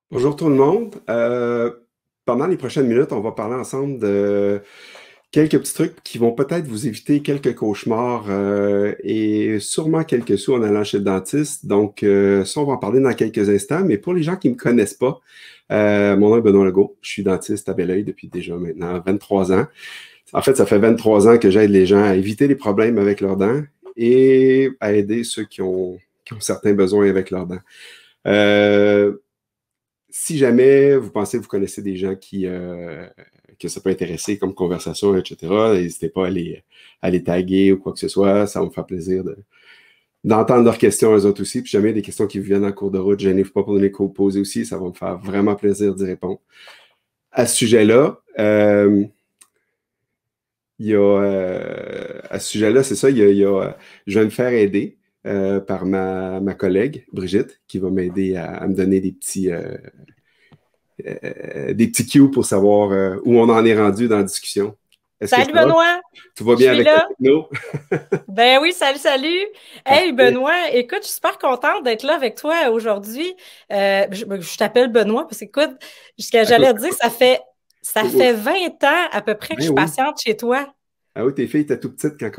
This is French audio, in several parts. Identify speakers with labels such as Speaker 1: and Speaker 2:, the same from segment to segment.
Speaker 1: Bonjour tout le monde. Pendant les prochaines minutes, on va parler ensemble de quelques petits trucs qui vont peut-être vous éviter quelques cauchemars et sûrement quelques sous en allant chez le dentiste. Donc, ça, on va en parler dans quelques instants. Mais pour les gens qui ne me connaissent pas, mon nom est Benoît Legault. Je suis dentiste à Belleuil depuis déjà maintenant 23 ans. En fait, ça fait 23 ans que j'aide les gens à éviter les problèmes avec leurs dents et à aider ceux qui ont certains besoins avec leurs dents. Euh, Si jamais vous pensez que vous connaissez des gens que ça peut intéresser comme conversation, etc., n'hésitez pas à les taguer ou quoi que ce soit. Ça va me faire plaisir d'entendre leurs questions eux autres aussi. Puis jamais il y a des questions qui vous viennent en cours de route, gênez-vous pas pour les poser aussi. Ça va me faire vraiment plaisir d'y répondre. À ce sujet-là, à ce sujet-là, c'est ça, je vais me faire aider par ma collègue, Brigitte, qui va m'aider à me donner des petits cues pour savoir où on en est rendu dans la discussion. Est-ce que
Speaker 2: Salut
Speaker 1: ça va?
Speaker 2: Benoît,
Speaker 1: Tout va
Speaker 2: je
Speaker 1: bien
Speaker 2: suis
Speaker 1: avec la
Speaker 2: là.
Speaker 1: techno?
Speaker 2: Ben oui, salut, salut. Hey
Speaker 1: Parfait.
Speaker 2: Benoît, écoute, je suis super contente d'être là avec toi aujourd'hui. Je t'appelle Benoît parce que, écoute, ce que
Speaker 1: À cause
Speaker 2: j'allais te dire, ça fait
Speaker 1: de-
Speaker 2: 20 ans à peu près que je
Speaker 1: Ben
Speaker 2: suis
Speaker 1: oui.
Speaker 2: patiente chez toi.
Speaker 1: Ah oui, tes filles étaient tout petites quand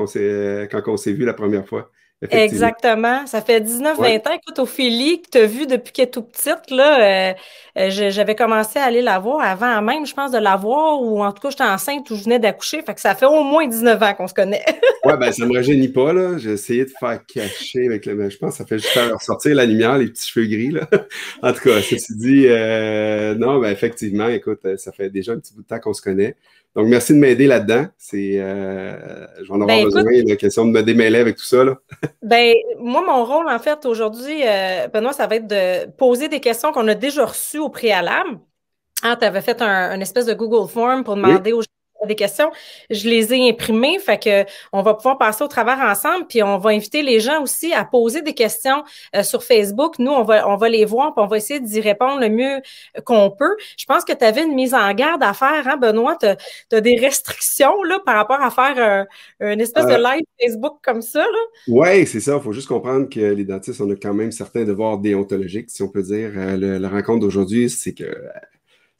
Speaker 1: on s'est vu la première fois. Effectivement.
Speaker 2: Exactement. Ça fait 19
Speaker 1: Ouais.
Speaker 2: 20 ans. Écoute, Ophélie, que tu as vue depuis qu'elle est toute petite, là, j'avais commencé à aller la voir avant même, je pense, de la voir, ou en tout cas, j'étais enceinte ou je venais d'accoucher. Fait que ça fait au moins 19 ans qu'on se connaît.
Speaker 1: Ouais, ben ça me rajeunit pas, là. J'ai essayé de faire cacher avec le. Mais je pense que ça fait juste faire ressortir la lumière, les petits cheveux gris, là. En tout cas, ceci dit, non, ben effectivement, écoute, ça fait déjà un petit bout de temps qu'on se connaît. Donc, merci de m'aider là-dedans. Je vais en avoir
Speaker 2: Ben écoute,
Speaker 1: besoin. Il est question de me démêler avec tout ça, là.
Speaker 2: ben, moi, mon rôle, en fait, aujourd'hui, Benoît, ça va être de poser des questions qu'on a déjà reçues au préalable. Ah, tu avais fait un espèce de Google Form pour
Speaker 1: Oui.
Speaker 2: demander aux gens des questions. Je les ai imprimées, fait que on va pouvoir passer au travers ensemble, puis on va inviter les gens aussi à poser des questions sur Facebook. Nous, on va les voir, puis on va essayer d'y répondre le mieux qu'on peut. Je pense que tu avais une mise en garde à faire, hein, Benoît? Tu as des restrictions là, par rapport à faire une espèce de
Speaker 1: Euh,
Speaker 2: live Facebook comme ça, là.
Speaker 1: ouais, c'est ça. Il faut juste comprendre que les dentistes, on a quand même certains devoirs déontologiques, si on peut dire. La rencontre d'aujourd'hui, c'est que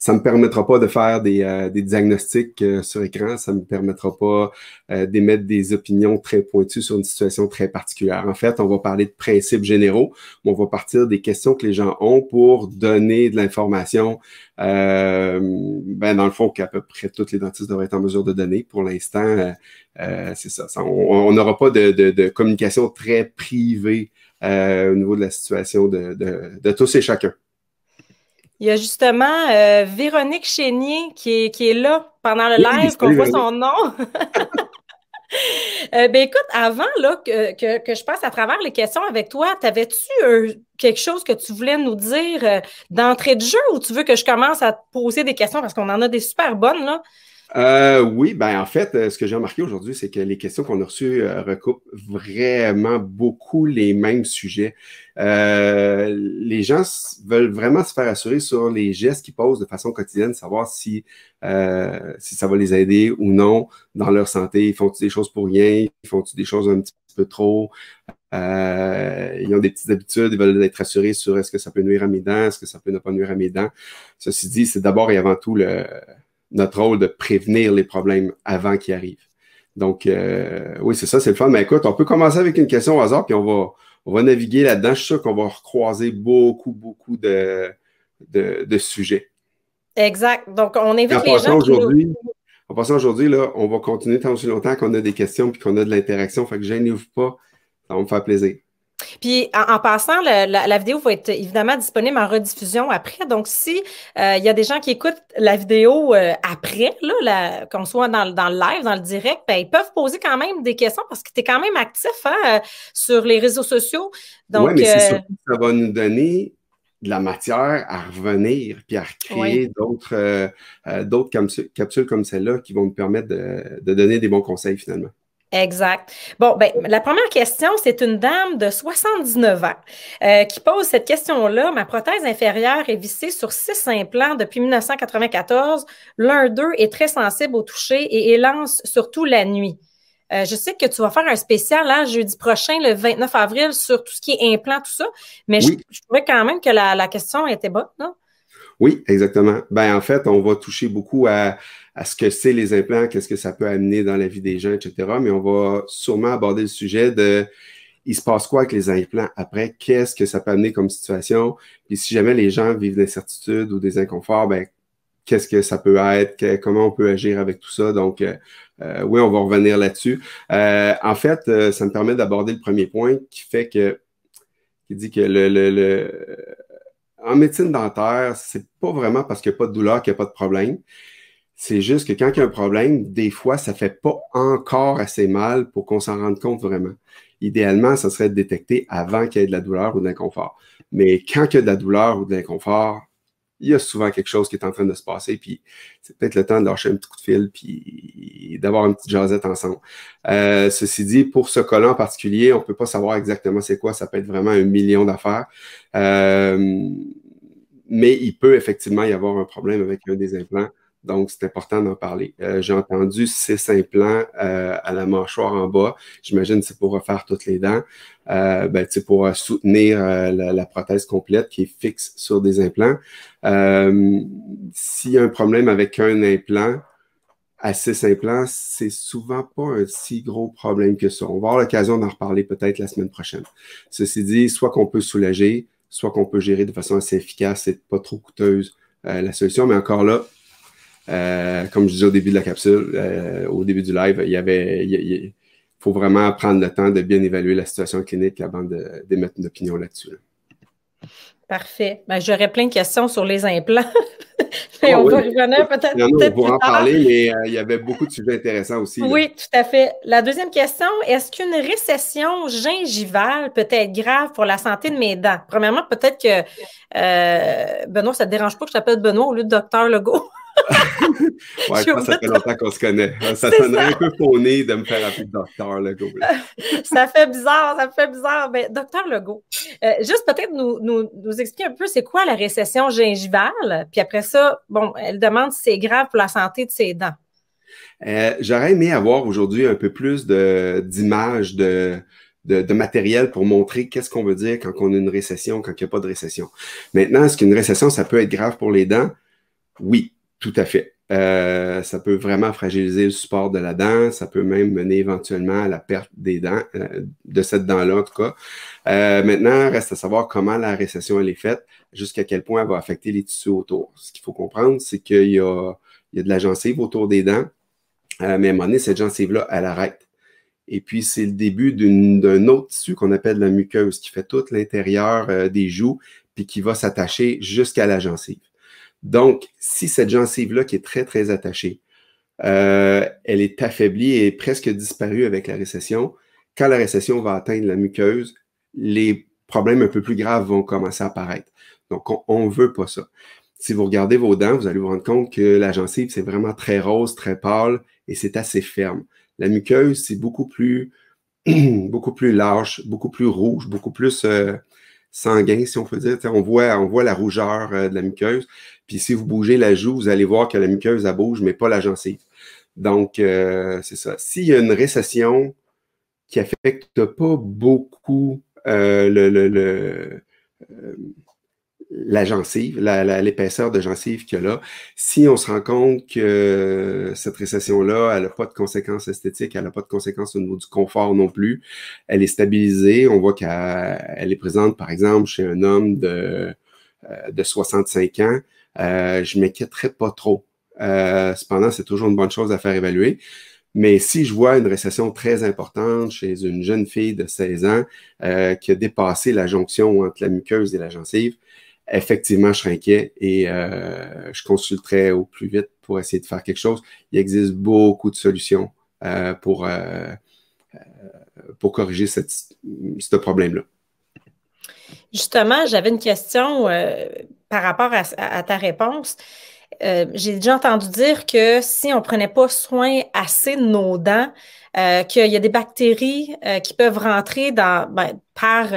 Speaker 1: ça me permettra pas de faire des diagnostics sur écran. Ça me permettra pas d'émettre des opinions très pointues sur une situation très particulière. En fait, on va parler de principes généraux, mais on va partir des questions que les gens ont pour donner de l'information, ben dans le fond, qu'à peu près tous les dentistes devraient être en mesure de donner. Pour l'instant, c'est ça. On n'aura pas de communication très privée au niveau de la situation de tous et chacun.
Speaker 2: Il y a justement Véronique Chénier qui est là pendant le
Speaker 1: Oui,
Speaker 2: live, qu'on
Speaker 1: salut
Speaker 2: voit
Speaker 1: Véronique.
Speaker 2: son nom. Ben écoute, avant là, que je passe à travers les questions avec toi, t'avais-tu quelque chose que tu voulais nous dire d'entrée de jeu ou tu veux que je commence à te poser des questions parce qu'on en a des super bonnes là?
Speaker 1: Oui, ben en fait, ce que j'ai remarqué aujourd'hui, c'est que les questions qu'on a reçues recoupent vraiment beaucoup les mêmes sujets. Les gens veulent vraiment se faire assurer sur les gestes qu'ils posent de façon quotidienne, savoir si ça va les aider ou non dans leur santé. Ils font-ils des choses pour rien? Ils font-ils des choses un petit peu trop? Ils ont des petites habitudes, ils veulent être assurés sur est-ce que ça peut nuire à mes dents, est-ce que ça peut ne pas nuire à mes dents. Ceci dit, c'est d'abord et avant tout notre rôle de prévenir les problèmes avant qu'ils arrivent. Donc, oui, c'est ça, c'est le fun. Mais écoute, on peut commencer avec une question au hasard, puis on va naviguer là-dedans. Je suis sûr qu'on va recroiser beaucoup, beaucoup de sujets.
Speaker 2: Exact. Donc, on
Speaker 1: Et
Speaker 2: invite les gens
Speaker 1: en passant aujourd'hui, là, on va continuer tant aussi longtemps qu'on a des questions puis qu'on a de l'interaction. Fait que gênez-vous pas, ça va me faire plaisir.
Speaker 2: Puis en passant, la vidéo va être évidemment disponible en rediffusion après. Donc, si il y a des gens qui écoutent la vidéo après, là, qu'on soit dans le live, dans le direct, ben, ils peuvent poser quand même des questions parce que tu es quand même actif hein, sur les réseaux sociaux.
Speaker 1: Oui,
Speaker 2: Donc,
Speaker 1: mais c'est surtout que ça va nous donner de la matière à revenir puis à
Speaker 2: oui.
Speaker 1: recréer d'autres capsules comme celle-là qui vont nous permettre de donner des bons conseils finalement.
Speaker 2: Exact. Bon, ben, la première question, c'est une dame de 79 ans qui pose cette question-là. Ma prothèse inférieure est vissée sur 6 implants depuis 1994. L'un d'eux est très sensible au toucher et élance surtout la nuit. Je sais que tu vas faire un spécial hein, jeudi prochain, le 29 avril, sur tout ce qui est implant, tout ça, mais je,
Speaker 1: Oui,
Speaker 2: je trouvais quand même que la question était bonne, non?
Speaker 1: Oui, exactement. Ben, en fait, on va toucher beaucoup à ce que c'est les implants, qu'est-ce que ça peut amener dans la vie des gens, etc. Mais on va sûrement aborder le sujet de il se passe quoi avec les implants après, qu'est-ce que ça peut amener comme situation. Puis si jamais les gens vivent des incertitudes ou des inconforts, ben, qu'est-ce que ça peut être, comment on peut agir avec tout ça. Donc, oui, on va revenir là-dessus. En fait, ça me permet d'aborder le premier point qui dit que en médecine dentaire, c'est pas vraiment parce qu'il n'y a pas de douleur qu'il n'y a pas de problème. C'est juste que quand il y a un problème, des fois, ça fait pas encore assez mal pour qu'on s'en rende compte vraiment. Idéalement, ça serait de détecter avant qu'il y ait de la douleur ou de l'inconfort. Mais quand il y a de la douleur ou de l'inconfort, il y a souvent quelque chose qui est en train de se passer, puis c'est peut-être le temps de lâcher un petit coup de fil, puis d'avoir une petite jasette ensemble. Ceci dit, pour ce cas-là en particulier, on peut pas savoir exactement c'est quoi, ça peut être vraiment un million d'affaires. Mais il peut effectivement y avoir un problème avec un des implants. Donc, c'est important d'en parler. J'ai entendu 6 implants à la mâchoire en bas. J'imagine que c'est pour refaire toutes les dents. Ben, pour soutenir la prothèse complète qui est fixe sur des implants. S'il y a un problème avec un implant, à 6 implants, c'est souvent pas un si gros problème que ça. On va avoir l'occasion d'en reparler peut-être la semaine prochaine. Ceci dit, soit qu'on peut soulager, soit qu'on peut gérer de façon assez efficace et pas trop coûteuse la solution. Mais encore là, comme je disais au début de la capsule, au début du live, il faut vraiment prendre le temps de bien évaluer la situation clinique avant d'émettre une opinion là-dessus.
Speaker 2: Parfait. Ben, j'aurais plein de questions sur les implants. Mais
Speaker 1: Ah
Speaker 2: on
Speaker 1: oui,
Speaker 2: va revenir peut-être
Speaker 1: on
Speaker 2: plus
Speaker 1: pourra en
Speaker 2: tard.
Speaker 1: parler, mais il y avait beaucoup de sujets intéressants aussi, là.
Speaker 2: Oui, tout à fait. La deuxième question, est-ce qu'une récession gingivale peut être grave pour la santé de mes dents? Premièrement, peut-être que Benoît, ça ne te dérange pas que je t'appelle Benoît au lieu de Docteur Legault?
Speaker 1: Ouais, je pense que ça fait longtemps qu'on se connaît. Ça
Speaker 2: C'est
Speaker 1: sonnerait
Speaker 2: ça.
Speaker 1: un peu fauné de me faire appeler docteur, le gars, là.
Speaker 2: Ça fait bizarre, ça me fait bizarre. Mais Docteur Legault, juste peut-être nous expliquer un peu c'est quoi la récession gingivale. Puis après ça, bon, elle demande si c'est grave pour la santé de ses dents.
Speaker 1: J'aurais aimé avoir aujourd'hui un peu plus d'images, de matériel pour montrer qu'est-ce qu'on veut dire quand on a une récession, quand il n'y a pas de récession. Maintenant, est-ce qu'une récession, ça peut être grave pour les dents? Oui, tout à fait. Ça peut vraiment fragiliser le support de la dent, ça peut même mener éventuellement à la perte des dents, de cette dent-là en tout cas. Maintenant, reste à savoir comment la récession elle est faite, jusqu'à quel point elle va affecter les tissus autour. Ce qu'il faut comprendre, c'est qu'il y a de la gencive autour des dents, mais à un moment donné, cette gencive-là, elle arrête. Et puis, c'est le début d'un autre tissu qu'on appelle la muqueuse, qui fait tout l'intérieur des joues, puis qui va s'attacher jusqu'à la gencive. Donc, si cette gencive-là, qui est très, très attachée, elle est affaiblie et presque disparue avec la récession, quand la récession va atteindre la muqueuse, les problèmes un peu plus graves vont commencer à apparaître. Donc, on ne veut pas ça. Si vous regardez vos dents, vous allez vous rendre compte que la gencive, c'est vraiment très rose, très pâle et c'est assez ferme. La muqueuse, c'est beaucoup plus, beaucoup plus large, beaucoup plus rouge, beaucoup plus sanguin, si on peut dire. On voit la rougeur de la muqueuse. Puis si vous bougez la joue, vous allez voir que la muqueuse, elle bouge, mais pas la gencive. Donc, c'est ça. S'il y a une récession qui affecte pas beaucoup la gencive, l'épaisseur de gencive qu'il y a là. Si on se rend compte que cette récession-là, elle n'a pas de conséquences esthétiques, elle n'a pas de conséquences au niveau du confort non plus, elle est stabilisée, on voit qu'elle est présente, par exemple, chez un homme de 65 ans, je m'inquiéterais pas trop. Cependant, c'est toujours une bonne chose à faire évaluer. Mais si je vois une récession très importante chez une jeune fille de 16 ans qui a dépassé la jonction entre la muqueuse et la gencive, effectivement, je serais inquiet et je consulterais au plus vite pour essayer de faire quelque chose. Il existe beaucoup de solutions pour corriger ce problème-là.
Speaker 2: Justement, j'avais une question par rapport à ta réponse. J'ai déjà entendu dire que si on ne prenait pas soin assez de nos dents, qu'il y a des bactéries qui peuvent rentrer par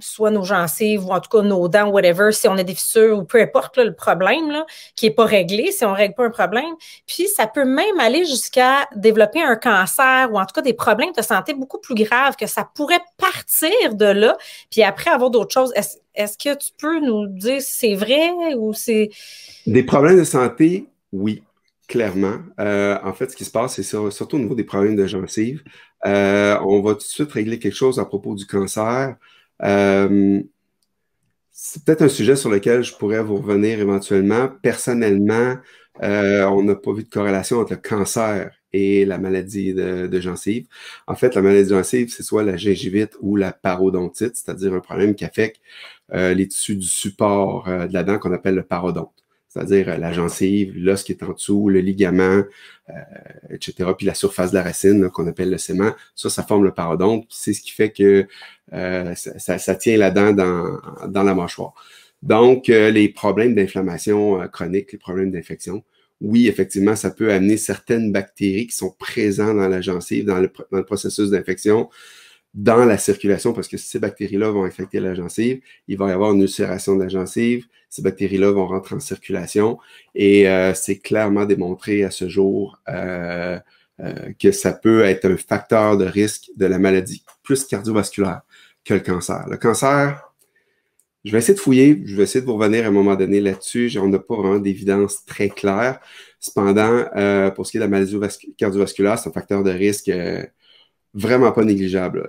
Speaker 2: soit nos gencives ou en tout cas nos dents, whatever, si on a des fissures ou peu importe là, le problème là, qui n'est pas réglé, si on ne règle pas un problème. Puis, ça peut même aller jusqu'à développer un cancer ou en tout cas des problèmes de santé beaucoup plus graves, que ça pourrait partir de là, puis après avoir d'autres choses. Est-ce que tu peux nous dire si c'est vrai ou c'est...
Speaker 1: Des problèmes de santé, oui, clairement. En fait, ce qui se passe, c'est surtout au niveau des problèmes de gencives. On va tout de suite régler quelque chose à propos du cancer. C'est peut-être un sujet sur lequel je pourrais vous revenir éventuellement. Personnellement, on n'a pas vu de corrélation entre le cancer et la maladie de gencive. En fait, la maladie de gencive, c'est soit la gingivite ou la parodontite, c'est-à-dire un problème qui affecte les tissus du support de la dent qu'on appelle le parodonte, c'est-à-dire la gencive, l'os qui est en dessous, le ligament, etc., puis la surface de la racine qu'on appelle le sément. Ça forme le parodonte. C'est ce qui fait que ça tient la dent dans la mâchoire. Donc, les problèmes d'inflammation chronique, les problèmes d'infection, oui, effectivement, ça peut amener certaines bactéries qui sont présentes dans la gencive, dans le processus d'infection, dans la circulation, parce que ces bactéries-là vont infecter la gencive, il va y avoir une ulcération de la gencive, ces bactéries-là vont rentrer en circulation, et c'est clairement démontré à ce jour que ça peut être un facteur de risque de la maladie plus cardiovasculaire que le cancer. Le cancer, je vais essayer de fouiller, je vais essayer de vous revenir à un moment donné là-dessus. On n'a pas vraiment d'évidence très claire. Cependant, pour ce qui est de la maladie cardiovasculaire, c'est un facteur de risque vraiment pas négligeable.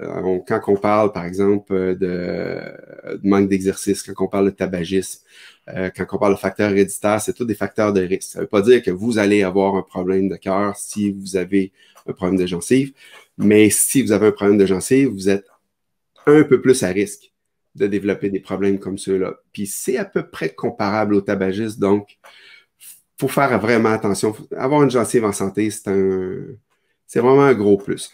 Speaker 1: Quand on parle, par exemple, de manque d'exercice, quand on parle de tabagisme, quand on parle de facteurs héréditaires, c'est tous des facteurs de risque. Ça ne veut pas dire que vous allez avoir un problème de cœur si vous avez un problème de gencive, mais si vous avez un problème de gencive, vous êtes un peu plus à risque de développer des problèmes comme ceux-là. Puis c'est à peu près comparable au tabagisme, donc il faut faire vraiment attention. Avoir une gencive en santé, c'est vraiment un gros plus.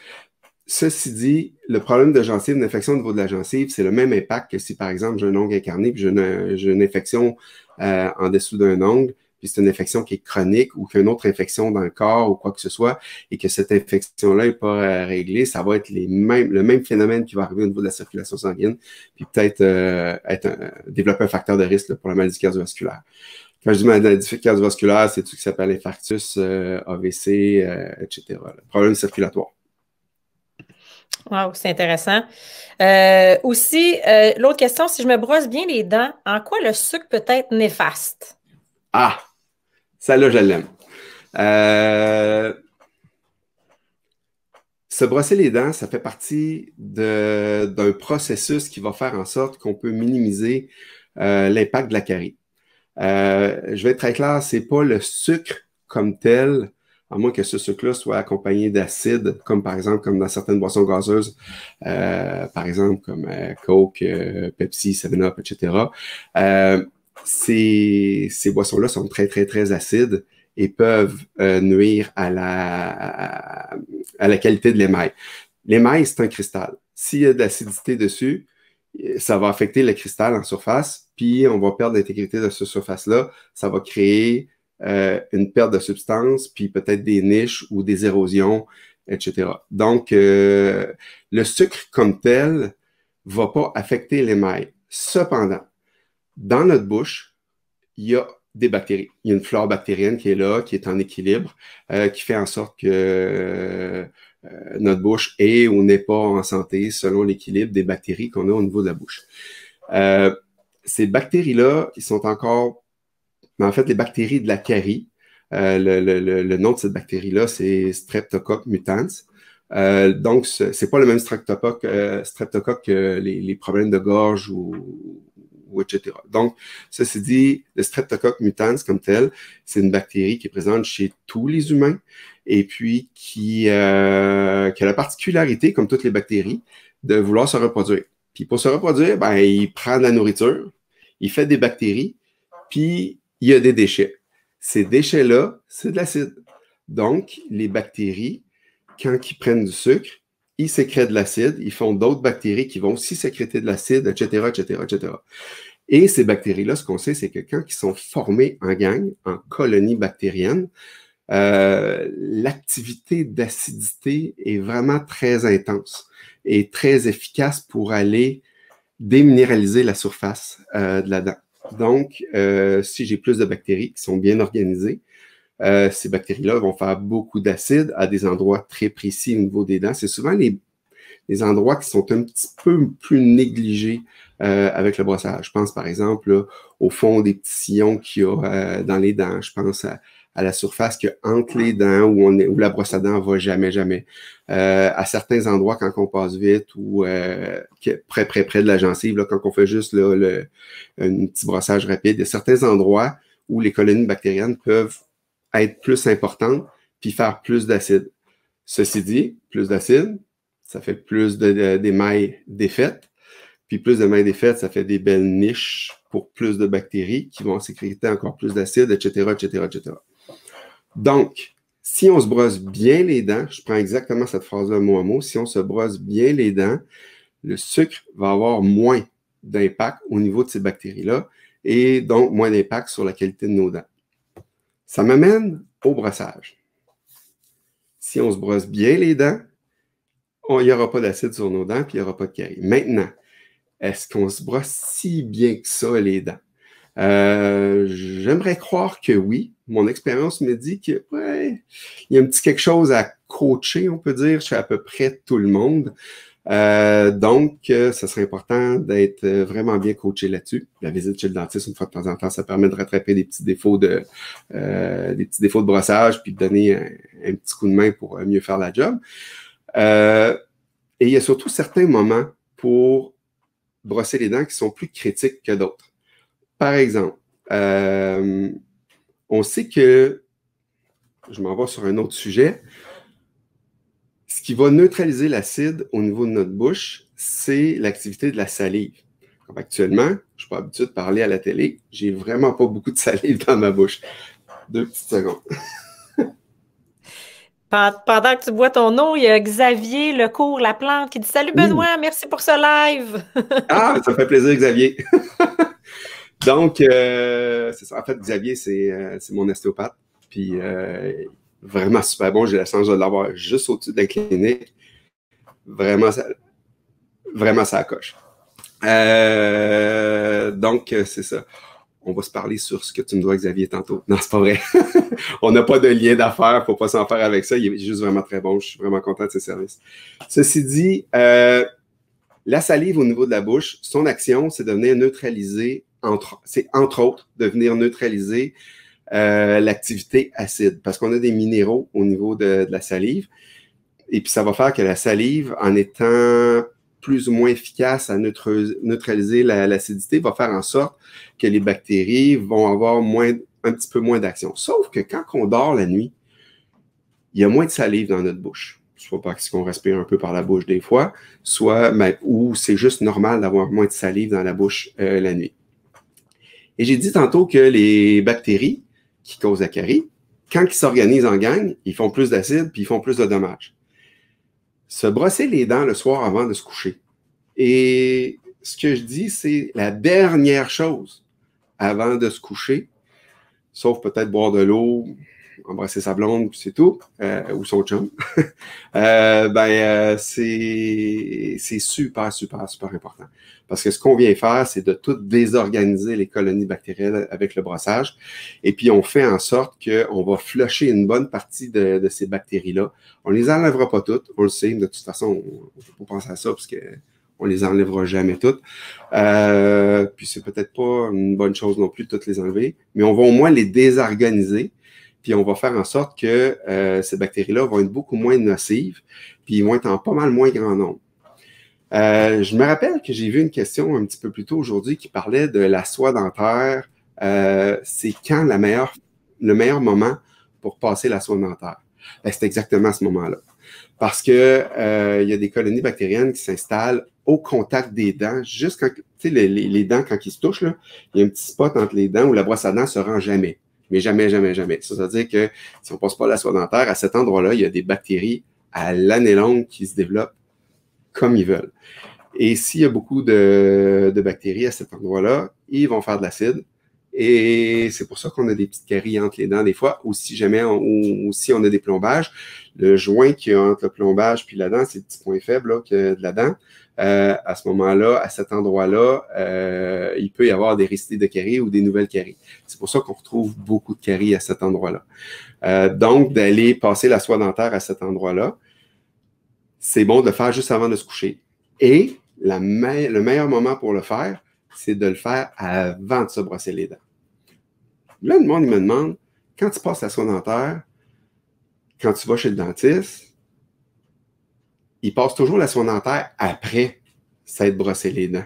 Speaker 1: Ceci dit, le problème de gencive, une infection au niveau de la gencive, c'est le même impact que si, par exemple, j'ai un ongle incarné puis j'ai une infection en dessous d'un ongle, puis c'est une infection qui est chronique ou qu'une autre infection dans le corps ou quoi que ce soit, et que cette infection-là n'est pas réglée, ça va être le même phénomène qui va arriver au niveau de la circulation sanguine, puis peut-être développer un facteur de risque là, pour la maladie cardiovasculaire. Quand je dis maladie cardiovasculaire, c'est tout ce qui s'appelle infarctus, AVC, etc. Problème circulatoire.
Speaker 2: Wow, c'est intéressant. Aussi, l'autre question, si je me brosse bien les dents, en quoi le sucre peut être néfaste?
Speaker 1: Ah, celle-là, je l'aime. Se brosser les dents, ça fait partie d'un processus qui va faire en sorte qu'on peut minimiser l'impact de la carie. Je vais être très clair, c'est pas le sucre comme tel, à moins que ce sucre-là soit accompagné d'acide, comme par exemple comme dans certaines boissons gazeuses, par exemple comme Coke, Pepsi, 7-Up, etc. Ces boissons-là sont très, très, très acides et peuvent nuire à la qualité de l'émail. L'émail, c'est un cristal. S'il y a de l'acidité dessus, ça va affecter le cristal en surface, puis on va perdre l'intégrité de cette surface-là. Ça va créer une perte de substance, puis peut-être des niches ou des érosions, etc. Donc, le sucre comme tel va pas affecter l'émail. Cependant, dans notre bouche, il y a des bactéries. Il y a une flore bactérienne qui est là, qui est en équilibre, qui fait en sorte que notre bouche est ou n'est pas en santé selon l'équilibre des bactéries qu'on a au niveau de la bouche. Ces bactéries-là, ils sont encore... Mais en fait, les bactéries de la carie, le nom de cette bactérie-là, c'est Streptococcus mutans. Donc, c'est pas le même streptocoque que les problèmes de gorge ou etc. Donc, ceci dit, le Streptococcus mutans comme tel, c'est une bactérie qui est présente chez tous les humains et puis qui a la particularité, comme toutes les bactéries, de vouloir se reproduire. Puis pour se reproduire, ben, il prend de la nourriture, il fait des bactéries, puis il y a des déchets. Ces déchets-là, c'est de l'acide. Donc, les bactéries, quand ils prennent du sucre, ils sécrètent de l'acide, ils font d'autres bactéries qui vont aussi sécréter de l'acide, etc., etc., etc. Et ces bactéries-là, ce qu'on sait, c'est que quand ils sont formés en gang, en colonies bactériennes, l'activité d'acidité est vraiment très intense et très efficace pour aller déminéraliser la surface de la dent. Donc, si j'ai plus de bactéries qui sont bien organisées, ces bactéries-là vont faire beaucoup d'acide à des endroits très précis au niveau des dents. C'est souvent les endroits qui sont un petit peu plus négligés avec le brossage. Je pense par exemple là, au fond des petits sillons qu'il y a dans les dents. Je pense à la surface qu'il y a entre les dents où la brosse à dents va jamais. À certains endroits quand on passe vite ou près de la gencive, là, quand on fait juste là, un petit brossage rapide, il y a certains endroits où les colonies bactériennes peuvent être plus importantes puis faire plus d'acide. Ceci dit, plus d'acide, ça fait plus d'émail défaites. Puis plus d'émail défaites, ça fait des belles niches pour plus de bactéries qui vont sécréter encore plus d'acide, etc. Donc, si on se brosse bien les dents, je prends exactement cette phrase-là mot à mot, si on se brosse bien les dents, le sucre va avoir moins d'impact au niveau de ces bactéries-là et donc moins d'impact sur la qualité de nos dents. Ça m'amène au brossage. Si on se brosse bien les dents, il n'y aura pas d'acide sur nos dents, puis il n'y aura pas de caries. Maintenant, est-ce qu'on se brosse si bien que ça, les dents? J'aimerais croire que oui. Mon expérience me dit que ouais, il y a un petit quelque chose à coacher, on peut dire, chez à peu près tout le monde. Donc, ça serait important d'être vraiment bien coaché là-dessus. La visite chez le dentiste, une fois de temps en temps, ça permet de rattraper des petits défauts de brossage, puis de donner un petit coup de main pour mieux faire la job. Et il y a surtout certains moments pour brosser les dents qui sont plus critiques que d'autres. Par exemple, on sait que, je m'en vais sur un autre sujet, ce qui va neutraliser l'acide au niveau de notre bouche, c'est l'activité de la salive. Comme actuellement, je ne suis pas habitué de parler à la télé, j'ai vraiment pas beaucoup de salive dans ma bouche. 2 petites secondes.
Speaker 2: Pendant que tu bois ton eau, il y a Xavier Lecourt Laplante qui dit « Salut Benoît, merci pour ce live! »
Speaker 1: Ah, ça me fait plaisir, Xavier. Donc, c'est ça. En fait, Xavier, c'est mon ostéopathe. Puis, vraiment super bon. J'ai la chance de l'avoir juste au-dessus de la clinique. Vraiment, ça coche. Donc, c'est ça. On va se parler sur ce que tu me dois, Xavier, tantôt. Non, c'est pas vrai. On n'a pas de lien d'affaires. Faut pas s'en faire avec ça. Il est juste vraiment très bon. Je suis vraiment content de ses services. Ceci dit, la salive au niveau de la bouche, son action, c'est de venir neutraliser, entre autres, de venir neutraliser l'activité acide. Parce qu'on a des minéraux au niveau de la salive. Et puis, ça va faire que la salive, en étant plus ou moins efficace à neutraliser l'acidité, va faire en sorte que les bactéries vont avoir un petit peu moins d'action. Sauf que quand on dort la nuit, il y a moins de salive dans notre bouche. Soit parce qu'on respire un peu par la bouche des fois, soit ou c'est juste normal d'avoir moins de salive dans la bouche la nuit. Et j'ai dit tantôt que les bactéries qui causent la carie, quand ils s'organisent en gang, ils font plus d'acide puis ils font plus de dommages. Se brosser les dents le soir avant de se coucher. Et ce que je dis, c'est la dernière chose avant de se coucher, sauf peut-être boire de l'eau, embrasser sa blonde, puis c'est tout, ou son chum. C'est super important. Parce que ce qu'on vient faire, c'est de tout désorganiser les colonies bactériennes avec le brossage. Et puis, on fait en sorte qu'on va flusher une bonne partie de ces bactéries-là. On les enlèvera pas toutes, on le sait. De toute façon, on ne faut pas penser à ça parce que on les enlèvera jamais toutes. Puis, c'est peut-être pas une bonne chose non plus de toutes les enlever, mais on va au moins les désorganiser. Puis on va faire en sorte que ces bactéries-là vont être beaucoup moins nocives, puis ils vont être en pas mal moins grand nombre. Je me rappelle que j'ai vu une question un petit peu plus tôt aujourd'hui qui parlait de la soie dentaire. C'est quand le meilleur moment pour passer la soie dentaire? C'est exactement à ce moment-là. Parce que il y a des colonies bactériennes qui s'installent au contact des dents, juste quand, tu sais, les dents, quand ils se touchent, là, il y a un petit spot entre les dents où la brosse à dents se rend jamais. Mais jamais. Ça veut dire que si on ne passe pas la soie dentaire, à cet endroit-là, il y a des bactéries à l'année longue qui se développent comme ils veulent. Et s'il y a beaucoup de bactéries à cet endroit-là, ils vont faire de l'acide. Et c'est pour ça qu'on a des petites caries entre les dents des fois, ou si on a des plombages. Le joint qui est entre le plombage puis la dent, c'est le petit point faible là, de la dent. à ce moment-là, à cet endroit-là, il peut y avoir des récidives de caries ou des nouvelles caries. C'est pour ça qu'on retrouve beaucoup de caries à cet endroit-là. Donc, d'aller passer la soie dentaire à cet endroit-là, c'est bon de le faire juste avant de se coucher. Et le meilleur moment pour le faire, c'est de le faire avant de se brosser les dents. Là, le monde, il me demande, quand tu passes la soie dentaire, quand tu vas chez le dentiste, il passe toujours la soie dentaire après s'être brossé les dents.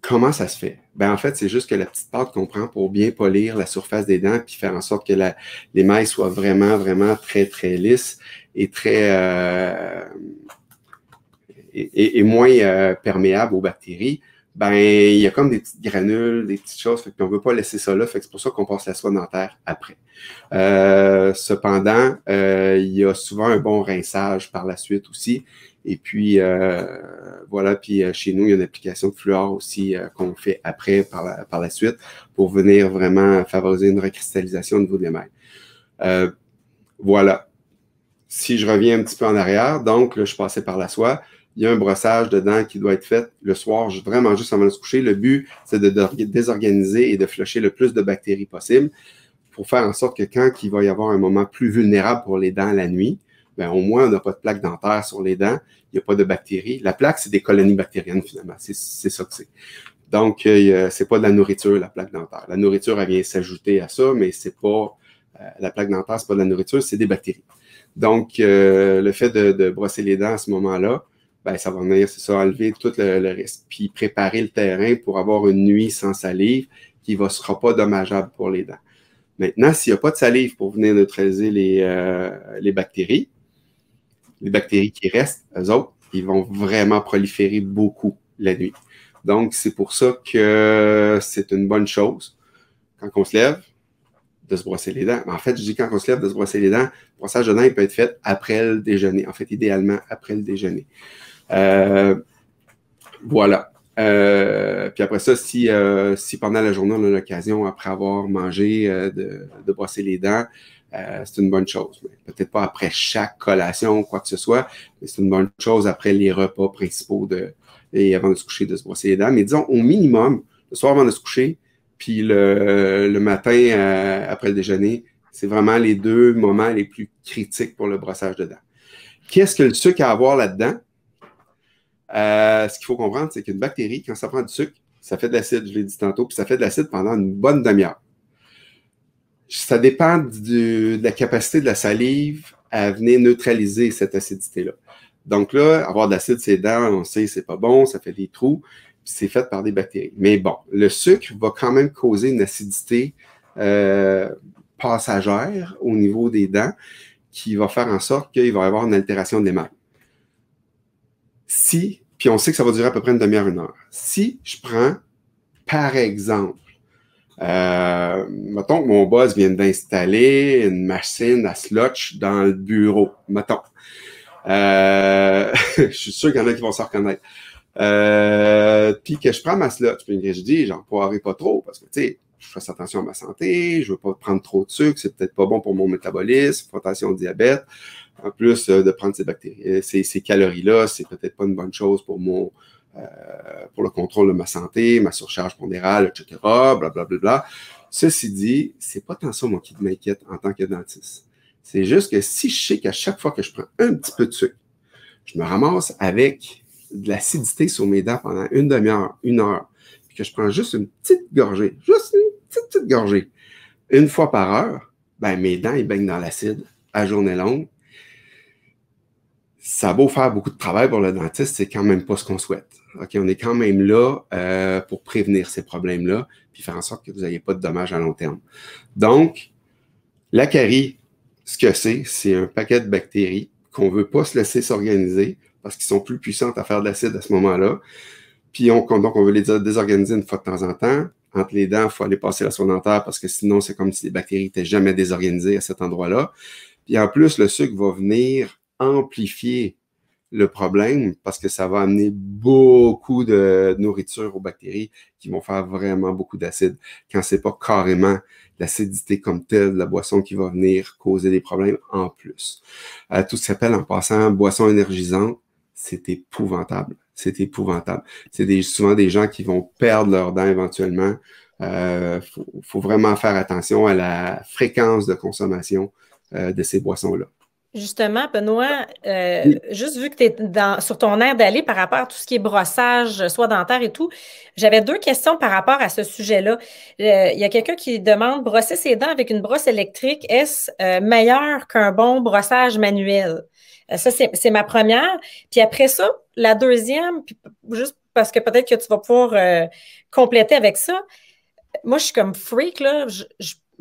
Speaker 1: Comment ça se fait? Ben, en fait, c'est juste que la petite pâte qu'on prend pour bien polir la surface des dents puis faire en sorte que l'émail soit vraiment, vraiment très, très lisse et très et moins perméable aux bactéries. Ben, il y a comme des petites granules, des petites choses, fait qu'on ne veut pas laisser ça là, fait que c'est pour ça qu'on passe la soie dentaire après. Cependant, il y a souvent un bon rinçage par la suite aussi. Et puis, voilà, puis chez nous, il y a une application de fluor aussi qu'on fait après par la suite pour venir vraiment favoriser une recristallisation au niveau de l'émail. Voilà. Si je reviens un petit peu en arrière, donc là, je passais par la soie. Il y a un brossage de dents qui doit être fait le soir, vraiment juste avant de se coucher. Le but, c'est de désorganiser et de flusher le plus de bactéries possible pour faire en sorte que quand il va y avoir un moment plus vulnérable pour les dents la nuit, ben, au moins, on n'a pas de plaque dentaire sur les dents, il n'y a pas de bactéries. La plaque, c'est des colonies bactériennes, finalement. C'est ça que c'est. Donc, c'est pas de la nourriture, la plaque dentaire. La nourriture, elle vient s'ajouter à ça, mais c'est pas la plaque dentaire, c'est pas de la nourriture, c'est des bactéries. Donc, le fait de brosser les dents à ce moment-là, ben, ça va venir, c'est ça, enlever tout le risque, puis préparer le terrain pour avoir une nuit sans salive qui ne sera pas dommageable pour les dents. Maintenant, s'il n'y a pas de salive pour venir neutraliser les bactéries qui restent, eux autres, ils vont vraiment proliférer beaucoup la nuit. Donc, c'est pour ça que c'est une bonne chose, quand on se lève, de se brosser les dents. En fait, je dis quand on se lève de se brosser les dents, le brossage de dents, il peut être fait après le déjeuner. En fait, idéalement, après le déjeuner. Voilà. Puis après ça, si pendant la journée, on a l'occasion, après avoir mangé, de brosser les dents, c'est une bonne chose. Peut-être pas après chaque collation ou quoi que ce soit, mais c'est une bonne chose après les repas principaux et avant de se coucher, de se brosser les dents. Mais disons, au minimum, le soir avant de se coucher, puis le matin après le déjeuner, c'est vraiment les deux moments les plus critiques pour le brossage de dents. Qu'est-ce que le sucre a à voir là-dedans? Ce qu'il faut comprendre, c'est qu'une bactérie, quand ça prend du sucre, ça fait de l'acide, je l'ai dit tantôt, puis ça fait de l'acide pendant une bonne demi-heure. Ça dépend de la capacité de la salive à venir neutraliser cette acidité-là. Donc là, avoir de l'acide sur les dents, on sait c'est pas bon, ça fait des trous, puis c'est fait par des bactéries. Mais bon, le sucre va quand même causer une acidité passagère au niveau des dents qui va faire en sorte qu'il va y avoir une altération de l'émail. Puis on sait que ça va durer à peu près une demi-heure, une heure. Si je prends, par exemple, mettons que mon boss vient d'installer une machine à slotch dans le bureau, mettons. Je suis sûr qu'il y en a qui vont s'en reconnaître. Puis que je prends ma slotch, puis je dis, j'en poirerai pas trop, parce que, tu sais, je fasse attention à ma santé, je veux pas prendre trop de sucre, c'est peut-être pas bon pour mon métabolisme, je fais attention au diabète. En plus de prendre ces bactéries, ces calories-là, c'est peut-être pas une bonne chose pour pour le contrôle de ma santé, ma surcharge pondérale, etc., blablabla. Ceci dit, c'est pas tant ça, moi, qui m'inquiète en tant que dentiste. C'est juste que si je sais qu'à chaque fois que je prends un petit peu de sucre, je me ramasse avec de l'acidité sur mes dents pendant une demi-heure, une heure, puis que je prends juste une petite gorgée, juste une petite gorgée, une fois par heure, ben mes dents, ils baignent dans l'acide à journée longue. Ça a beau faire beaucoup de travail pour le dentiste, c'est quand même pas ce qu'on souhaite. OK, on est quand même là pour prévenir ces problèmes-là, puis faire en sorte que vous n'ayez pas de dommages à long terme. Donc, la carie, ce que c'est un paquet de bactéries qu'on ne veut pas se laisser s'organiser parce qu'ils sont plus puissantes à faire de l'acide à ce moment-là. Puis donc, on veut les désorganiser une fois de temps en temps. Entre les dents, il faut aller passer la soie dentaire parce que sinon, c'est comme si les bactéries n'étaient jamais désorganisées à cet endroit-là. Puis en plus, le sucre va venir amplifier le problème parce que ça va amener beaucoup de nourriture aux bactéries qui vont faire vraiment beaucoup d'acide quand c'est pas carrément l'acidité comme telle de la boisson qui va venir causer des problèmes en plus. Tout ce qui s'appelle en passant boisson énergisante, c'est épouvantable. c'est épouvantable. C'est souvent des gens qui vont perdre leurs dents éventuellement. Faut vraiment faire attention à la fréquence de consommation de ces boissons-là.
Speaker 2: Justement, Benoît,
Speaker 1: Oui.
Speaker 2: juste vu que tu es sur ton air d'aller par rapport à tout ce qui est brossage, soit dentaire et tout, j'avais 2 questions par rapport à ce sujet-là. Il y a quelqu'un qui demande, brosser ses dents avec une brosse électrique, est-ce meilleur qu'un bon brossage manuel? Ça, c'est ma première. Puis après ça, la deuxième, puis juste parce que peut-être que tu vas pouvoir compléter avec ça. Moi, je suis comme freak, là.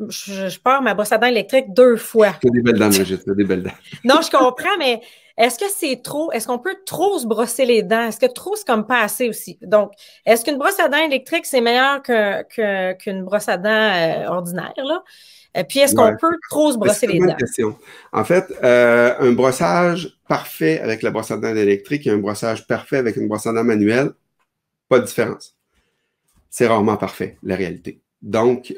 Speaker 2: Je pars ma brosse à dents électrique 2 fois.
Speaker 1: Tu as des belles dents, Brigitte, tu as des belles dents.
Speaker 2: Non, je comprends, mais est-ce que c'est trop? Est-ce qu'on peut trop se brosser les dents? Est-ce que trop, c'est comme pas assez aussi? Donc, est-ce qu'une brosse à dents électrique, c'est meilleur qu'une brosse à dents ordinaire, là? Puis, est-ce qu'on
Speaker 1: Ouais.
Speaker 2: peut trop se brosser
Speaker 1: C'est
Speaker 2: les
Speaker 1: une bonne
Speaker 2: dents?
Speaker 1: question. En fait, un brossage parfait avec la brosse à dents électrique et un brossage parfait avec une brosse à dents manuelle, pas de différence. C'est rarement parfait, la réalité. Donc,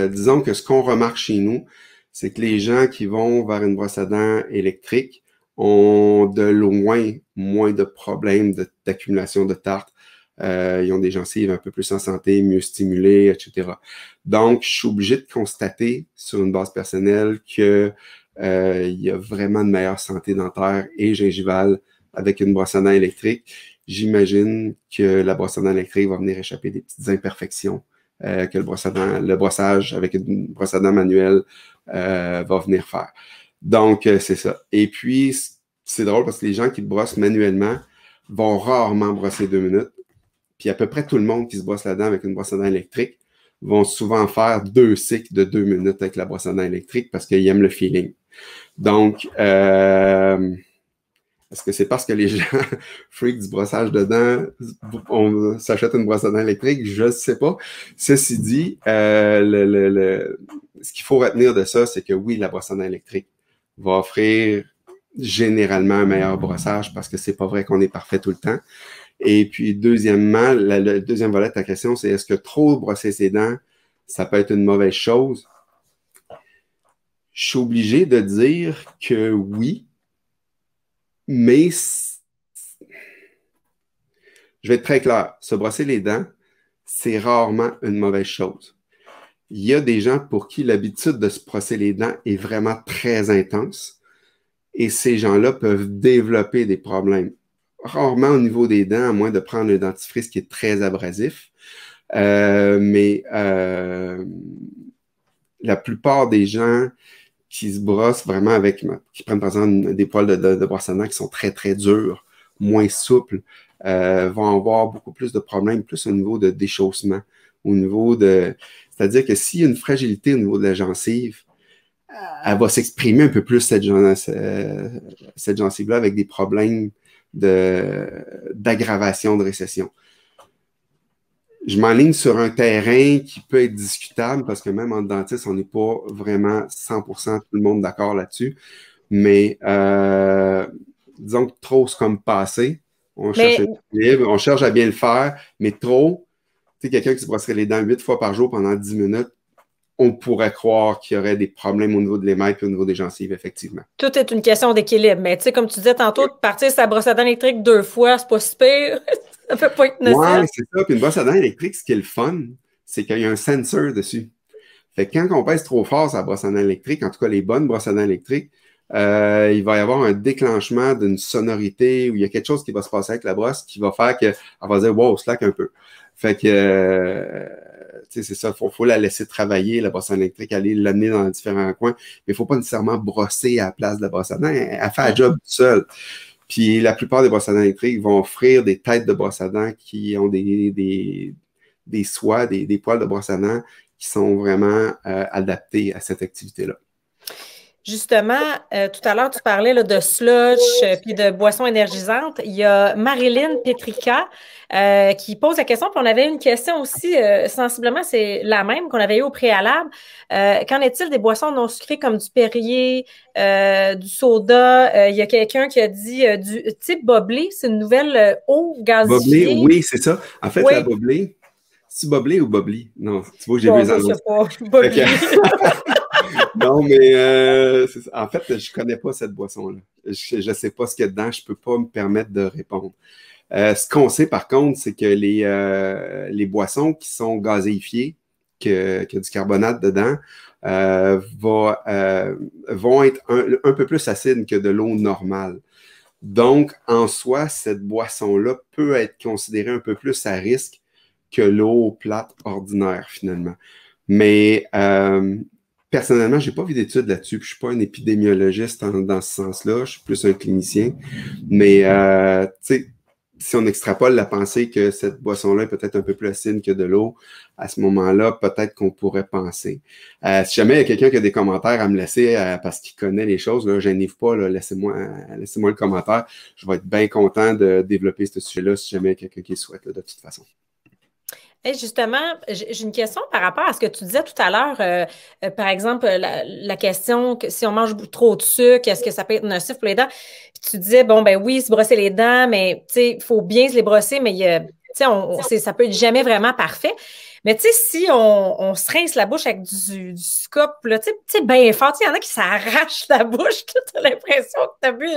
Speaker 1: disons que ce qu'on remarque chez nous, c'est que les gens qui vont vers une brosse à dents électrique ont de loin moins de problèmes d'accumulation de tartre. Ils ont des gencives un peu plus en santé, mieux stimulées, etc. Donc, je suis obligé de constater sur une base personnelle que il y a vraiment de meilleure santé dentaire et gingivale avec une brosse à dents électrique. J'imagine que la brosse à dents électrique va venir échapper des petites imperfections que le brossage avec une brosse à dents manuelle va venir faire. Donc, c'est ça. Et puis, c'est drôle parce que les gens qui brossent manuellement vont rarement brosser 2 minutes. Puis à peu près tout le monde qui se brosse la dent avec une brosse à dents électrique vont souvent faire 2 cycles de 2 minutes avec la brosse à dents électrique parce qu'ils aiment le feeling. Donc, est-ce que c'est parce que les gens freak du brossage de dents, on s'achète une brosse à dents électrique? Je ne sais pas. Ceci dit, ce qu'il faut retenir de ça, c'est que oui, la brosse à dents électrique va offrir généralement un meilleur brossage parce que c'est pas vrai qu'on est parfait tout le temps. Et puis, deuxièmement, le deuxième volet de ta question, c'est est-ce que trop brosser ses dents, ça peut être une mauvaise chose? Je suis obligé de dire que oui, mais je vais être très clair. Se brosser les dents, c'est rarement une mauvaise chose. Il y a des gens pour qui l'habitude de se brosser les dents est vraiment très intense et ces gens-là peuvent développer des problèmes. Rarement au niveau des dents, à moins de prendre un dentifrice qui est très abrasif. Mais la plupart des gens qui se brossent vraiment qui prennent par exemple des poils de brosse à dents qui sont très, très durs, moins souples, vont avoir beaucoup plus de problèmes, plus au niveau de déchaussement, c'est-à-dire que s'il y a une fragilité au niveau de la gencive, elle va s'exprimer un peu plus cette gencive-là avec des problèmes d'aggravation de récession. Je m'enligne sur un terrain qui peut être discutable parce que même en dentiste, on n'est pas vraiment 100% tout le monde d'accord là-dessus. Mais disons que trop, c'est comme passer. On cherche un équilibre, on cherche à bien le faire, mais trop, tu sais, quelqu'un qui se brosserait les dents 8 fois par jour pendant 10 minutes, on pourrait croire qu'il y aurait des problèmes au niveau de l'émail et au niveau des gencives, effectivement.
Speaker 2: Tout est une question d'équilibre. Mais tu sais, comme tu disais tantôt, de partir sa brosse à dents électrique 2 fois, c'est pas si pire. Ça peut pas être nocif.
Speaker 1: Ouais, c'est ça. Puis une brosse à dents électrique, ce qui est le fun, c'est qu'il y a un sensor dessus. Fait que quand on pèse trop fort sur la brosse à dents électrique, en tout cas les bonnes brosses à dents électriques, il va y avoir un déclenchement d'une sonorité ou il y a quelque chose qui va se passer avec la brosse qui va faire qu'elle va dire « wow, slack un peu ». Fait que, tu sais, c'est ça, faut la laisser travailler, la brosse à dents électrique, aller l'amener dans différents coins, mais il faut pas nécessairement brosser à la place de la brosse à dents, elle fait la job toute seule. Puis la plupart des brosses à dents électriques vont offrir des têtes de brosse à dents qui ont des soies, des poils de brosse à dents qui sont vraiment adaptés à cette activité-là.
Speaker 2: Justement, tout à l'heure, tu parlais là, de slush puis de boissons énergisantes. Il y a Marilyn Petrica qui pose la question, puis on avait une question aussi, sensiblement, c'est la même qu'on avait eue au préalable. Qu'en est-il des boissons non sucrées comme du Perrier, du soda? Il y a quelqu'un qui a dit du type Boblé, c'est une nouvelle eau gasifiée.
Speaker 1: Boblé, oui, c'est ça. En fait,
Speaker 2: oui.
Speaker 1: La Boblé, c'est Boblé ou Bobli? Non, tu vois, j'ai vu les annonces.
Speaker 2: Je sais pas, Boblé.
Speaker 1: Non, mais en fait, je connais pas cette boisson-là. Je sais pas ce qu'il y a dedans. Je peux pas me permettre de répondre. Ce qu'on sait par contre, c'est que les boissons qui sont gazéifiées, qu'il y a du carbonate dedans, vont être un peu plus acides que de l'eau normale. Donc, en soi, cette boisson-là peut être considérée un peu plus à risque que l'eau plate ordinaire, finalement. Mais personnellement, je n'ai pas vu d'études là-dessus. Je ne suis pas un épidémiologiste dans ce sens-là. Je suis plus un clinicien. Mais, tu sais, si on extrapole la pensée que cette boisson-là est peut-être un peu plus acide que de l'eau, à ce moment-là, peut-être qu'on pourrait penser. Si jamais il y a quelqu'un qui a des commentaires à me laisser parce qu'il connaît les choses, là, gênez-vous pas, là, laissez-moi le commentaire. Je vais être bien content de développer ce sujet-là si jamais il y a quelqu'un qui le souhaite, là, de toute façon.
Speaker 2: Hey, justement, j'ai une question par rapport à ce que tu disais tout à l'heure. Par exemple, la question que si on mange trop de sucre, est-ce que ça peut être nocif pour les dents? Puis tu disais, bon, ben oui, se brosser les dents, mais tu sais, il faut bien se les brosser, mais ça peut être jamais vraiment parfait. Mais tu sais, si on se rince la bouche avec du Scoop, là, tu sais, bien fort, il y en a qui s'arrachent la bouche, tu as l'impression que tu as bu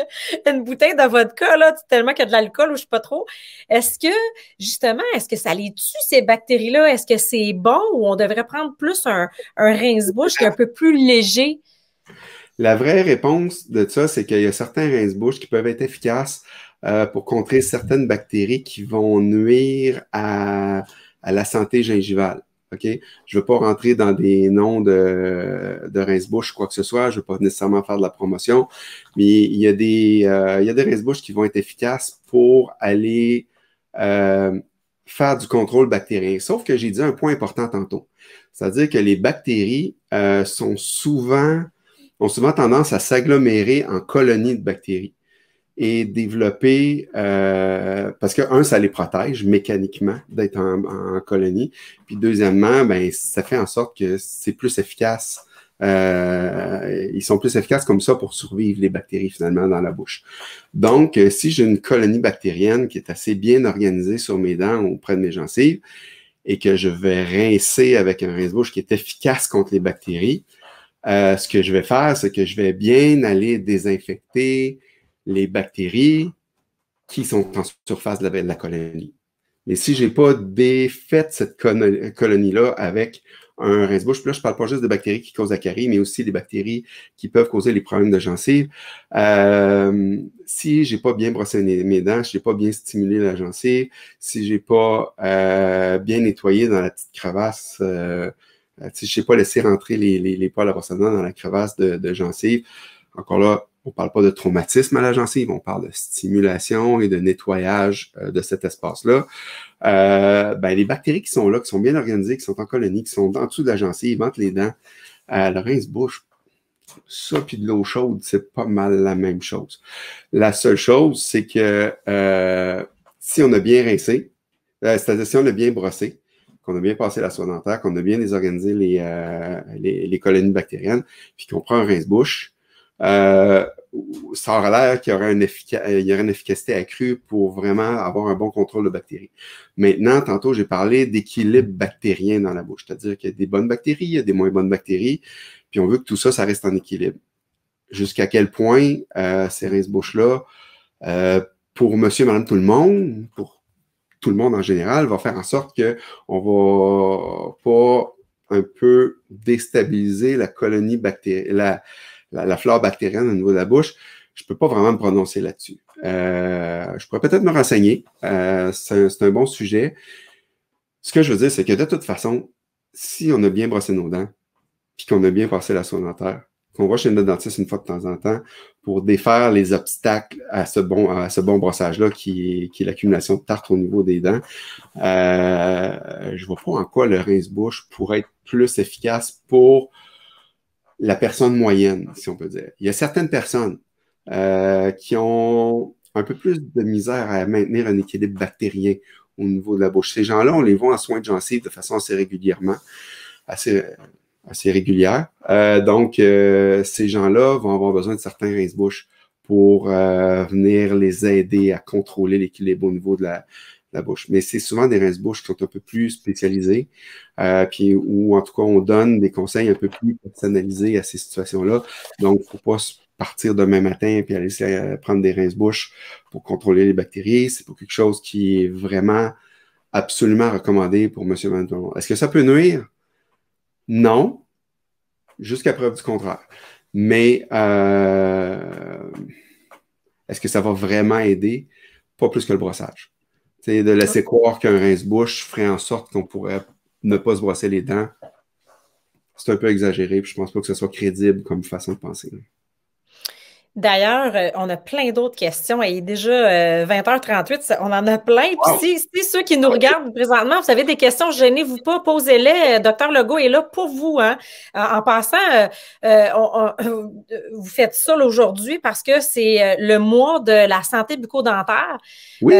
Speaker 2: une bouteille de vodka, là, tellement qu'il y a de l'alcool ou je sais pas trop. Justement, est-ce que ça les tue, ces bactéries-là? Est-ce que c'est bon ou on devrait prendre plus un rince-bouche qui est un peu plus léger?
Speaker 1: La vraie réponse de ça, c'est qu'il y a certains rince-bouches qui peuvent être efficaces pour contrer certaines bactéries qui vont nuire à la santé gingivale. OK? Je ne veux pas rentrer dans des noms de rince-bouche, quoi que ce soit. Je ne veux pas nécessairement faire de la promotion, mais il y a des rince-bouches qui vont être efficaces pour aller faire du contrôle bactérien. Sauf que j'ai dit un point important tantôt. C'est-à-dire que les bactéries ont souvent tendance à s'agglomérer en colonies de bactéries et développer, parce que, ça les protège mécaniquement d'être en colonie. Puis deuxièmement, ben, ça fait en sorte que c'est plus efficace. Ils sont plus efficaces comme ça pour survivre, les bactéries, finalement, dans la bouche. Donc, si j'ai une colonie bactérienne qui est assez bien organisée sur mes dents ou près de mes gencives et que je vais rincer avec un rince-bouche qui est efficace contre les bactéries, ce que je vais faire, c'est que je vais bien aller désinfecter les bactéries qui sont en surface de la colonie. Mais si je n'ai pas défait cette colonie-là avec un rince-bouche, puis là, je ne parle pas juste de bactéries qui causent la carie, mais aussi des bactéries qui peuvent causer les problèmes de gencives. Si je n'ai pas bien brossé mes dents, si je n'ai pas bien stimulé la gencive, si je n'ai pas bien nettoyé dans la petite crevasse, si je ne sais pas laisser rentrer les poils à brosse à dents dans la crevasse de gencive, encore là, on ne parle pas de traumatisme à la gencive, on parle de stimulation et de nettoyage de cet espace-là. Ben, les bactéries qui sont là, qui sont bien organisées, qui sont en colonie, qui sont en dessous de la gencive, entre les dents, le rince-bouche, ça puis de l'eau chaude, c'est pas mal la même chose. La seule chose, c'est que si on a bien rincé, c'est-à-dire si on a bien brossé, qu'on a bien passé la soie dentaire, qu'on a bien désorganisé les colonies bactériennes, puis qu'on prend un rince-bouche, ça aura l'air qu'il y aurait une efficacité accrue pour vraiment avoir un bon contrôle de bactéries. Maintenant, tantôt, j'ai parlé d'équilibre bactérien dans la bouche, c'est-à-dire qu'il y a des bonnes bactéries, il y a des moins bonnes bactéries, puis on veut que tout ça, ça reste en équilibre. Jusqu'à quel point ces rince-bouches-là, pour monsieur et madame tout le monde, pour tout le monde en général, va faire en sorte qu'on va pas un peu déstabiliser la colonie bactérienne, la flore bactérienne au niveau de la bouche. Je ne peux pas vraiment me prononcer là-dessus. Je pourrais peut-être me renseigner. C'est un bon sujet. Ce que je veux dire, c'est que de toute façon, si on a bien brossé nos dents, puis qu'on a bien passé la soie dentaire, qu'on va chez notre dentiste une fois de temps en temps pour défaire les obstacles à ce bon brossage-là qui est l'accumulation de tartre au niveau des dents, je vois pas en quoi le rince-bouche pourrait être plus efficace pour la personne moyenne, si on peut dire. Il y a certaines personnes qui ont un peu plus de misère à maintenir un équilibre bactérien au niveau de la bouche. Ces gens-là, on les voit en soins de gencives de façon assez régulière. Donc, ces gens-là vont avoir besoin de certains rince-bouches pour venir les aider à contrôler l'équilibre au niveau de la bouche. Mais c'est souvent des rince-bouches qui sont un peu plus spécialisés, puis où en tout cas on donne des conseils un peu plus personnalisés à ces situations-là. Donc, il ne faut pas se partir demain matin puis aller prendre des rince-bouches pour contrôler les bactéries. C'est pas quelque chose qui est vraiment absolument recommandé pour monsieur et madame tout le monde. Est-ce que ça peut nuire? Non, jusqu'à preuve du contraire. Mais est-ce que ça va vraiment aider? Pas plus que le brossage. T'sais, de laisser croire qu'un rince-bouche ferait en sorte qu'on pourrait ne pas se brosser les dents, c'est un peu exagéré, puis je pense pas que ce soit crédible comme façon de penser.
Speaker 2: D'ailleurs, on a plein d'autres questions. Il est déjà 20h38, on en a plein. Puis
Speaker 1: Wow.
Speaker 2: si ceux qui nous regardent présentement, vous avez des questions, gênez-vous pas, posez-les. Docteur Legault est là pour vous. Hein. En passant, vous faites ça aujourd'hui parce que c'est le mois de la santé bucco-dentaire.
Speaker 1: Oui.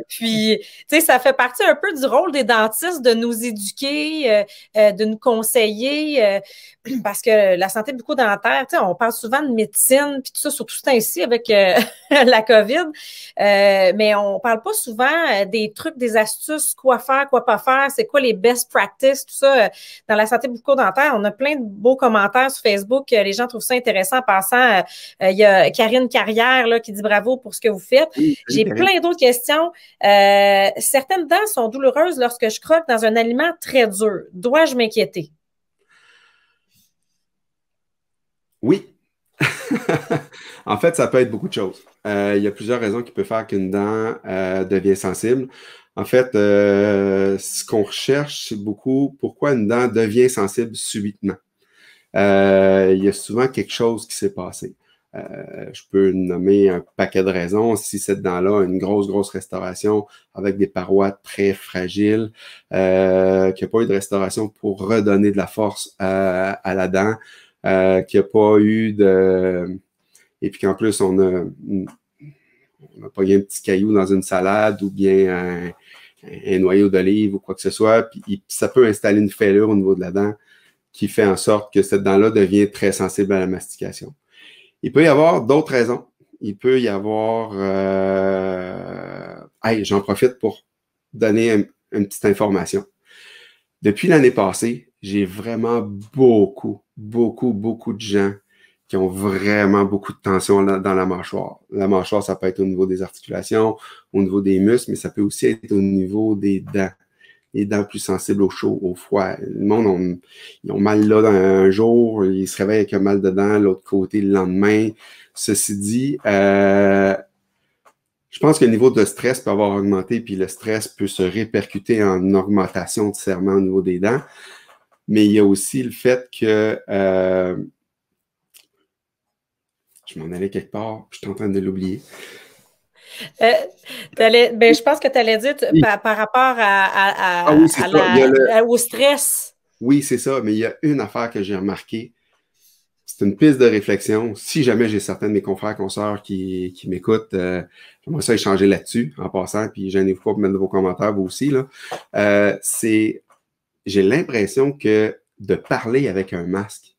Speaker 2: Puis, tu sais, ça fait partie un peu du rôle des dentistes de nous éduquer, de nous conseiller, parce que la santé bucco-dentaire, tu sais, on parle souvent de médecine, puis tout ça, surtout ce temps-ci avec la COVID, mais on parle pas souvent des trucs, des astuces, quoi faire, quoi pas faire, c'est quoi les best practices, tout ça, dans la santé bucco-dentaire. On a plein de beaux commentaires sur Facebook, les gens trouvent ça intéressant. En passant, il y a Karine Carrière là, qui dit bravo pour ce que vous faites.
Speaker 1: Oui,
Speaker 2: j'ai plein d'autres questions. Certaines dents sont douloureuses lorsque je croque dans un aliment très dur. Dois-je m'inquiéter?
Speaker 1: Oui. En fait, ça peut être beaucoup de choses. Il y a plusieurs raisons qui peuvent faire qu'une dent devient sensible. En fait, ce qu'on recherche, c'est beaucoup pourquoi une dent devient sensible subitement. Il y a souvent quelque chose qui s'est passé. Je peux nommer un paquet de raisons. Si cette dent-là a une grosse restauration avec des parois très fragiles, qu'il n'y a pas eu de restauration pour redonner de la force à la dent, qu'il n'y a pas eu de... Et puis qu'en plus, on a pogné un petit caillou dans une salade ou bien un noyau d'olive ou quoi que ce soit, puis ça peut installer une fêlure au niveau de la dent qui fait en sorte que cette dent-là devient très sensible à la mastication. Il peut y avoir d'autres raisons. Il peut y avoir... j'en profite pour donner une petite information. Depuis l'année passée, j'ai vraiment beaucoup de gens qui ont vraiment beaucoup de tension dans la mâchoire. La mâchoire, ça peut être au niveau des articulations, au niveau des muscles, mais ça peut aussi être au niveau des dents. Les dents plus sensibles au chaud, au froid. Le monde, ils ont mal là un jour, ils se réveillent avec un mal dedans, l'autre côté le lendemain. Ceci dit, je pense que le niveau de stress peut avoir augmenté, puis le stress peut se répercuter en augmentation de serrement au niveau des dents. Mais il y a aussi le fait que je m'en allais quelque part, je suis en train de l'oublier.
Speaker 2: Je pense que tu allais dire par rapport au stress.
Speaker 1: Oui, c'est ça, mais il y a une affaire que j'ai remarquée. C'est une piste de réflexion. Si jamais j'ai certains de mes confrères, consoeurs qui m'écoutent, j'aimerais ça échanger là-dessus en passant, puis gênez-vous pas pour mettre de vos commentaires, vous aussi. J'ai l'impression que de parler avec un masque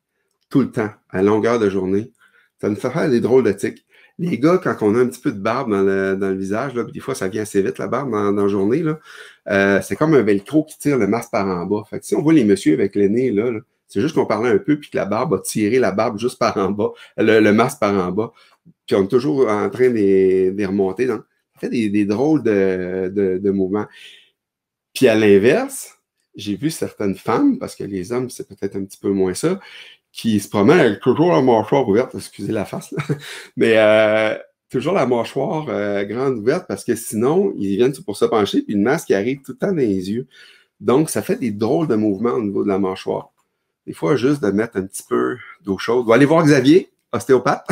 Speaker 1: tout le temps, à longueur de journée, ça nous fait faire des drôles de tics. Les gars, quand on a un petit peu de barbe dans le visage, là, puis des fois, ça vient assez vite, la barbe, dans la journée, là, c'est comme un velcro qui tire le masque par en bas. Fait que si on voit les messieurs avec le nez, là, c'est juste qu'on parlait un peu, puis que la barbe a tiré la barbe juste par en bas, le masque par en bas. Puis on est toujours en train de les remonter. Donc, ça fait des drôles de mouvements. Puis à l'inverse, j'ai vu certaines femmes, parce que les hommes, c'est peut-être un petit peu moins ça, qui se promènent avec toujours la mâchoire ouverte, excusez la face, là. Mais toujours la mâchoire grande ouverte, parce que sinon, ils viennent pour se pencher, puis le masque qui arrive tout le temps dans les yeux. Donc, ça fait des drôles de mouvements au niveau de la mâchoire. Des fois, juste de mettre un petit peu d'eau chaude. Vous allez voir Xavier, ostéopathe,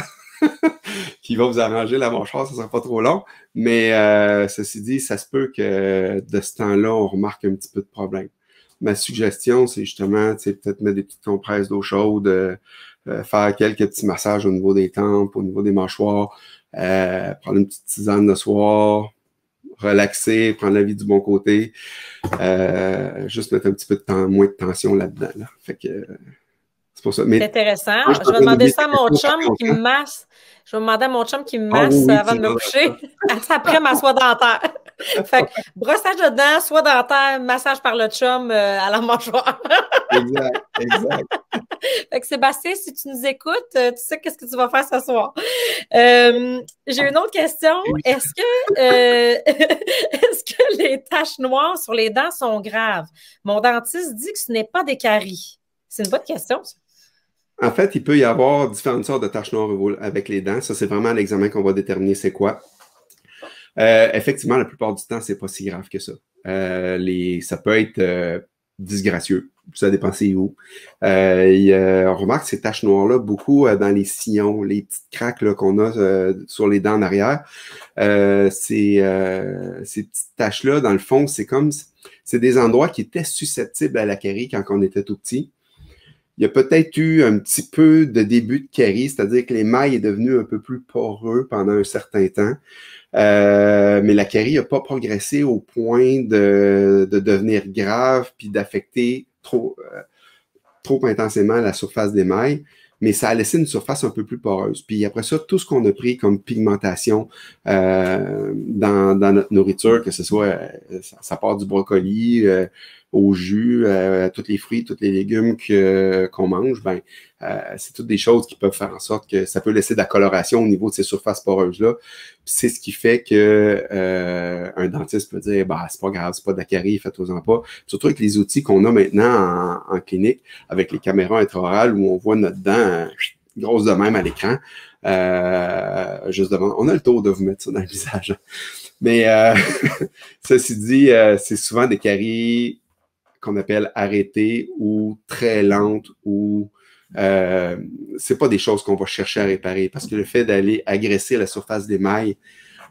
Speaker 1: qui va vous arranger la mâchoire, ça ne sera pas trop long. Mais ceci dit, ça se peut que de ce temps-là, on remarque un petit peu de problème. Ma suggestion, c'est justement, peut-être mettre des petites compresses d'eau chaude, faire quelques petits massages au niveau des tempes, au niveau des mâchoires, prendre une petite tisane le soir, relaxer, prendre la vie du bon côté, juste mettre un petit peu de temps, moins de tension là-dedans. Là. Fait que c'est pour ça.
Speaker 2: C'est intéressant. Moi, je vais demander ça à mon chum qui me masse. Je vais demander à mon chum qui me masse avant de me coucher. Après ma soie dentaire. Fait que brossage de dents, soie dentaire, massage par le chum à la mâchoire.
Speaker 1: Exact.
Speaker 2: Fait que Sébastien, si tu nous écoutes, tu sais qu'est-ce que tu vas faire ce soir. J'ai une autre question. Est-ce que les taches noires sur les dents sont graves? Mon dentiste dit que ce n'est pas des caries. C'est une bonne question, ça.
Speaker 1: En fait, il peut y avoir différentes sortes de taches noires avec les dents. Ça, c'est vraiment l'examen qu'on va déterminer c'est quoi. Effectivement, la plupart du temps, c'est pas si grave que ça. Ça peut être disgracieux. Ça dépend c'est où. On remarque ces taches noires-là beaucoup dans les sillons, les petites craques qu'on a sur les dents en arrière. Ces petites taches-là, dans le fond, c'est des endroits qui étaient susceptibles à la carie quand on était tout petit. Il y a peut-être eu un petit peu de début de carie, c'est-à-dire que l'émail est devenu un peu plus poreux pendant un certain temps. Mais la carie n'a pas progressé au point de devenir grave puis d'affecter trop intensément la surface d'émail, mais ça a laissé une surface un peu plus poreuse. Puis après ça, tout ce qu'on a pris comme pigmentation dans notre nourriture, que ce soit, ça part du brocoli au jus, tous les fruits, tous les légumes qu'on mange, c'est toutes des choses qui peuvent faire en sorte que ça peut laisser de la coloration au niveau de ces surfaces poreuses-là. C'est ce qui fait que un dentiste peut dire c'est pas grave, c'est pas de la carie, faites-en pas. Surtout avec les outils qu'on a maintenant en clinique, avec les caméras intraorales où on voit notre dent grosse de même à l'écran. Juste devant. On a le tour de vous mettre ça dans le visage. Mais ceci dit, c'est souvent des caries qu'on appelle arrêtées ou très lentes ou c'est pas des choses qu'on va chercher à réparer parce que le fait d'aller agresser la surface d'émail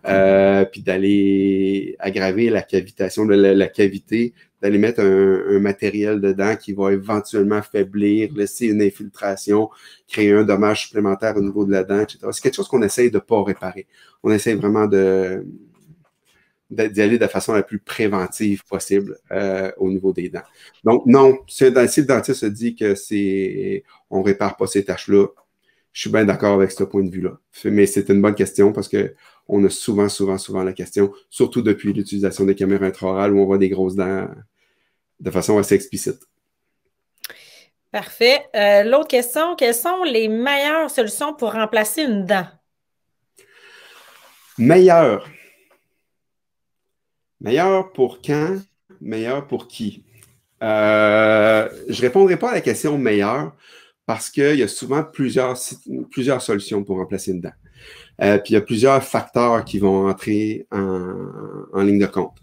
Speaker 1: puis d'aller aggraver la cavitation de la cavité, d'aller mettre un matériel dedans qui va éventuellement faiblir, laisser une infiltration, créer un dommage supplémentaire au niveau de la dent, etc. C'est quelque chose qu'on essaye de pas réparer. On essaye vraiment d'y aller de la façon la plus préventive possible au niveau des dents. Donc, non, si le dentiste se dit que on répare pas ces taches-là, je suis bien d'accord avec ce point de vue-là. Mais c'est une bonne question parce que on a souvent la question, surtout depuis l'utilisation des caméras intraorales où on voit des grosses dents de façon assez explicite.
Speaker 2: Parfait. L'autre question, quelles sont les meilleures solutions pour remplacer une dent?
Speaker 1: Meilleur pour quand? Meilleur pour qui? Je ne répondrai pas à la question meilleur parce qu'il y a souvent plusieurs solutions pour remplacer une dent. Puis il y a plusieurs facteurs qui vont entrer en ligne de compte,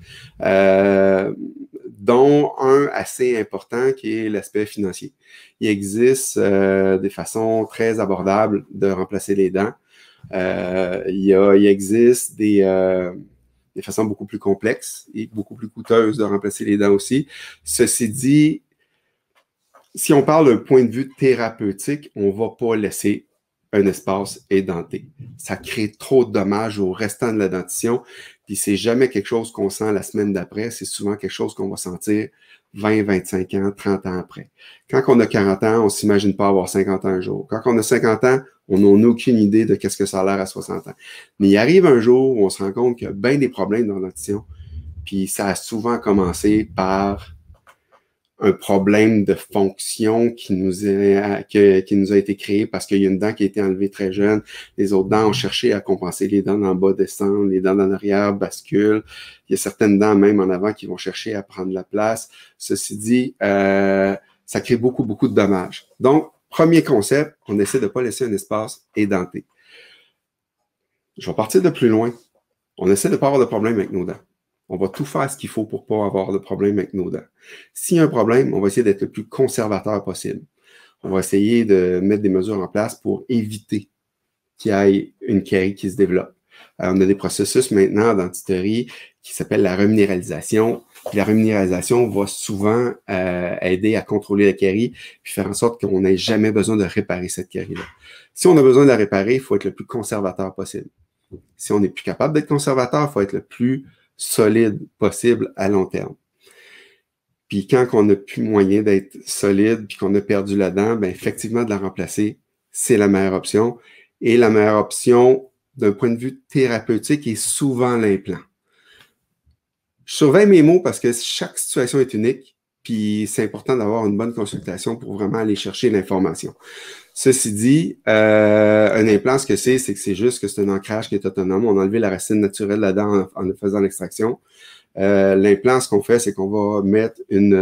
Speaker 1: dont un assez important qui est l'aspect financier. Il existe des façons très abordables de remplacer les dents. Il existe des façons beaucoup plus complexes et beaucoup plus coûteuses de remplacer les dents aussi. Ceci dit, si on parle d'un point de vue thérapeutique, on ne va pas laisser un espace édenté. Ça crée trop de dommages au restant de la dentition, puis c'est jamais quelque chose qu'on sent la semaine d'après, c'est souvent quelque chose qu'on va sentir 20, 25 ans, 30 ans après. Quand on a 40 ans, on ne s'imagine pas avoir 50 ans un jour. Quand on a 50 ans, on n'a aucune idée de qu'est-ce que ça a l'air à 60 ans. Mais il arrive un jour où on se rend compte qu'il y a bien des problèmes dans la dentition, puis ça a souvent commencé par un problème de fonction qui nous a été créé parce qu'il y a une dent qui a été enlevée très jeune. Les autres dents ont cherché à compenser, les dents d'en bas descendent, les dents d'en arrière basculent. Il y a certaines dents même en avant qui vont chercher à prendre la place. Ceci dit, ça crée beaucoup de dommages. Donc, premier concept, on essaie de ne pas laisser un espace édenté. Je vais partir de plus loin. On essaie de ne pas avoir de problème avec nos dents. On va tout faire ce qu'il faut pour ne pas avoir de problème avec nos dents. S'il y a un problème, on va essayer d'être le plus conservateur possible. On va essayer de mettre des mesures en place pour éviter qu'il y ait une carie qui se développe. On a des processus maintenant en dentisterie qui s'appellent la reminéralisation. Puis la reminéralisation va souvent aider à contrôler la carie puis faire en sorte qu'on n'ait jamais besoin de réparer cette carie-là. Si on a besoin de la réparer, il faut être le plus conservateur possible. Si on n'est plus capable d'être conservateur, il faut être le plus solide possible à long terme. Puis quand on n'a plus moyen d'être solide puis qu'on a perdu la dent, effectivement, de la remplacer, c'est la meilleure option. Et la meilleure option, d'un point de vue thérapeutique, est souvent l'implant. Je surveille mes mots parce que chaque situation est unique, puis c'est important d'avoir une bonne consultation pour vraiment aller chercher l'information. Ceci dit, un implant, ce que c'est que c'est juste que c'est un ancrage qui est autonome. On a enlevé la racine naturelle là-dedans en faisant l'extraction. L'implant, ce qu'on fait, c'est qu'on va mettre une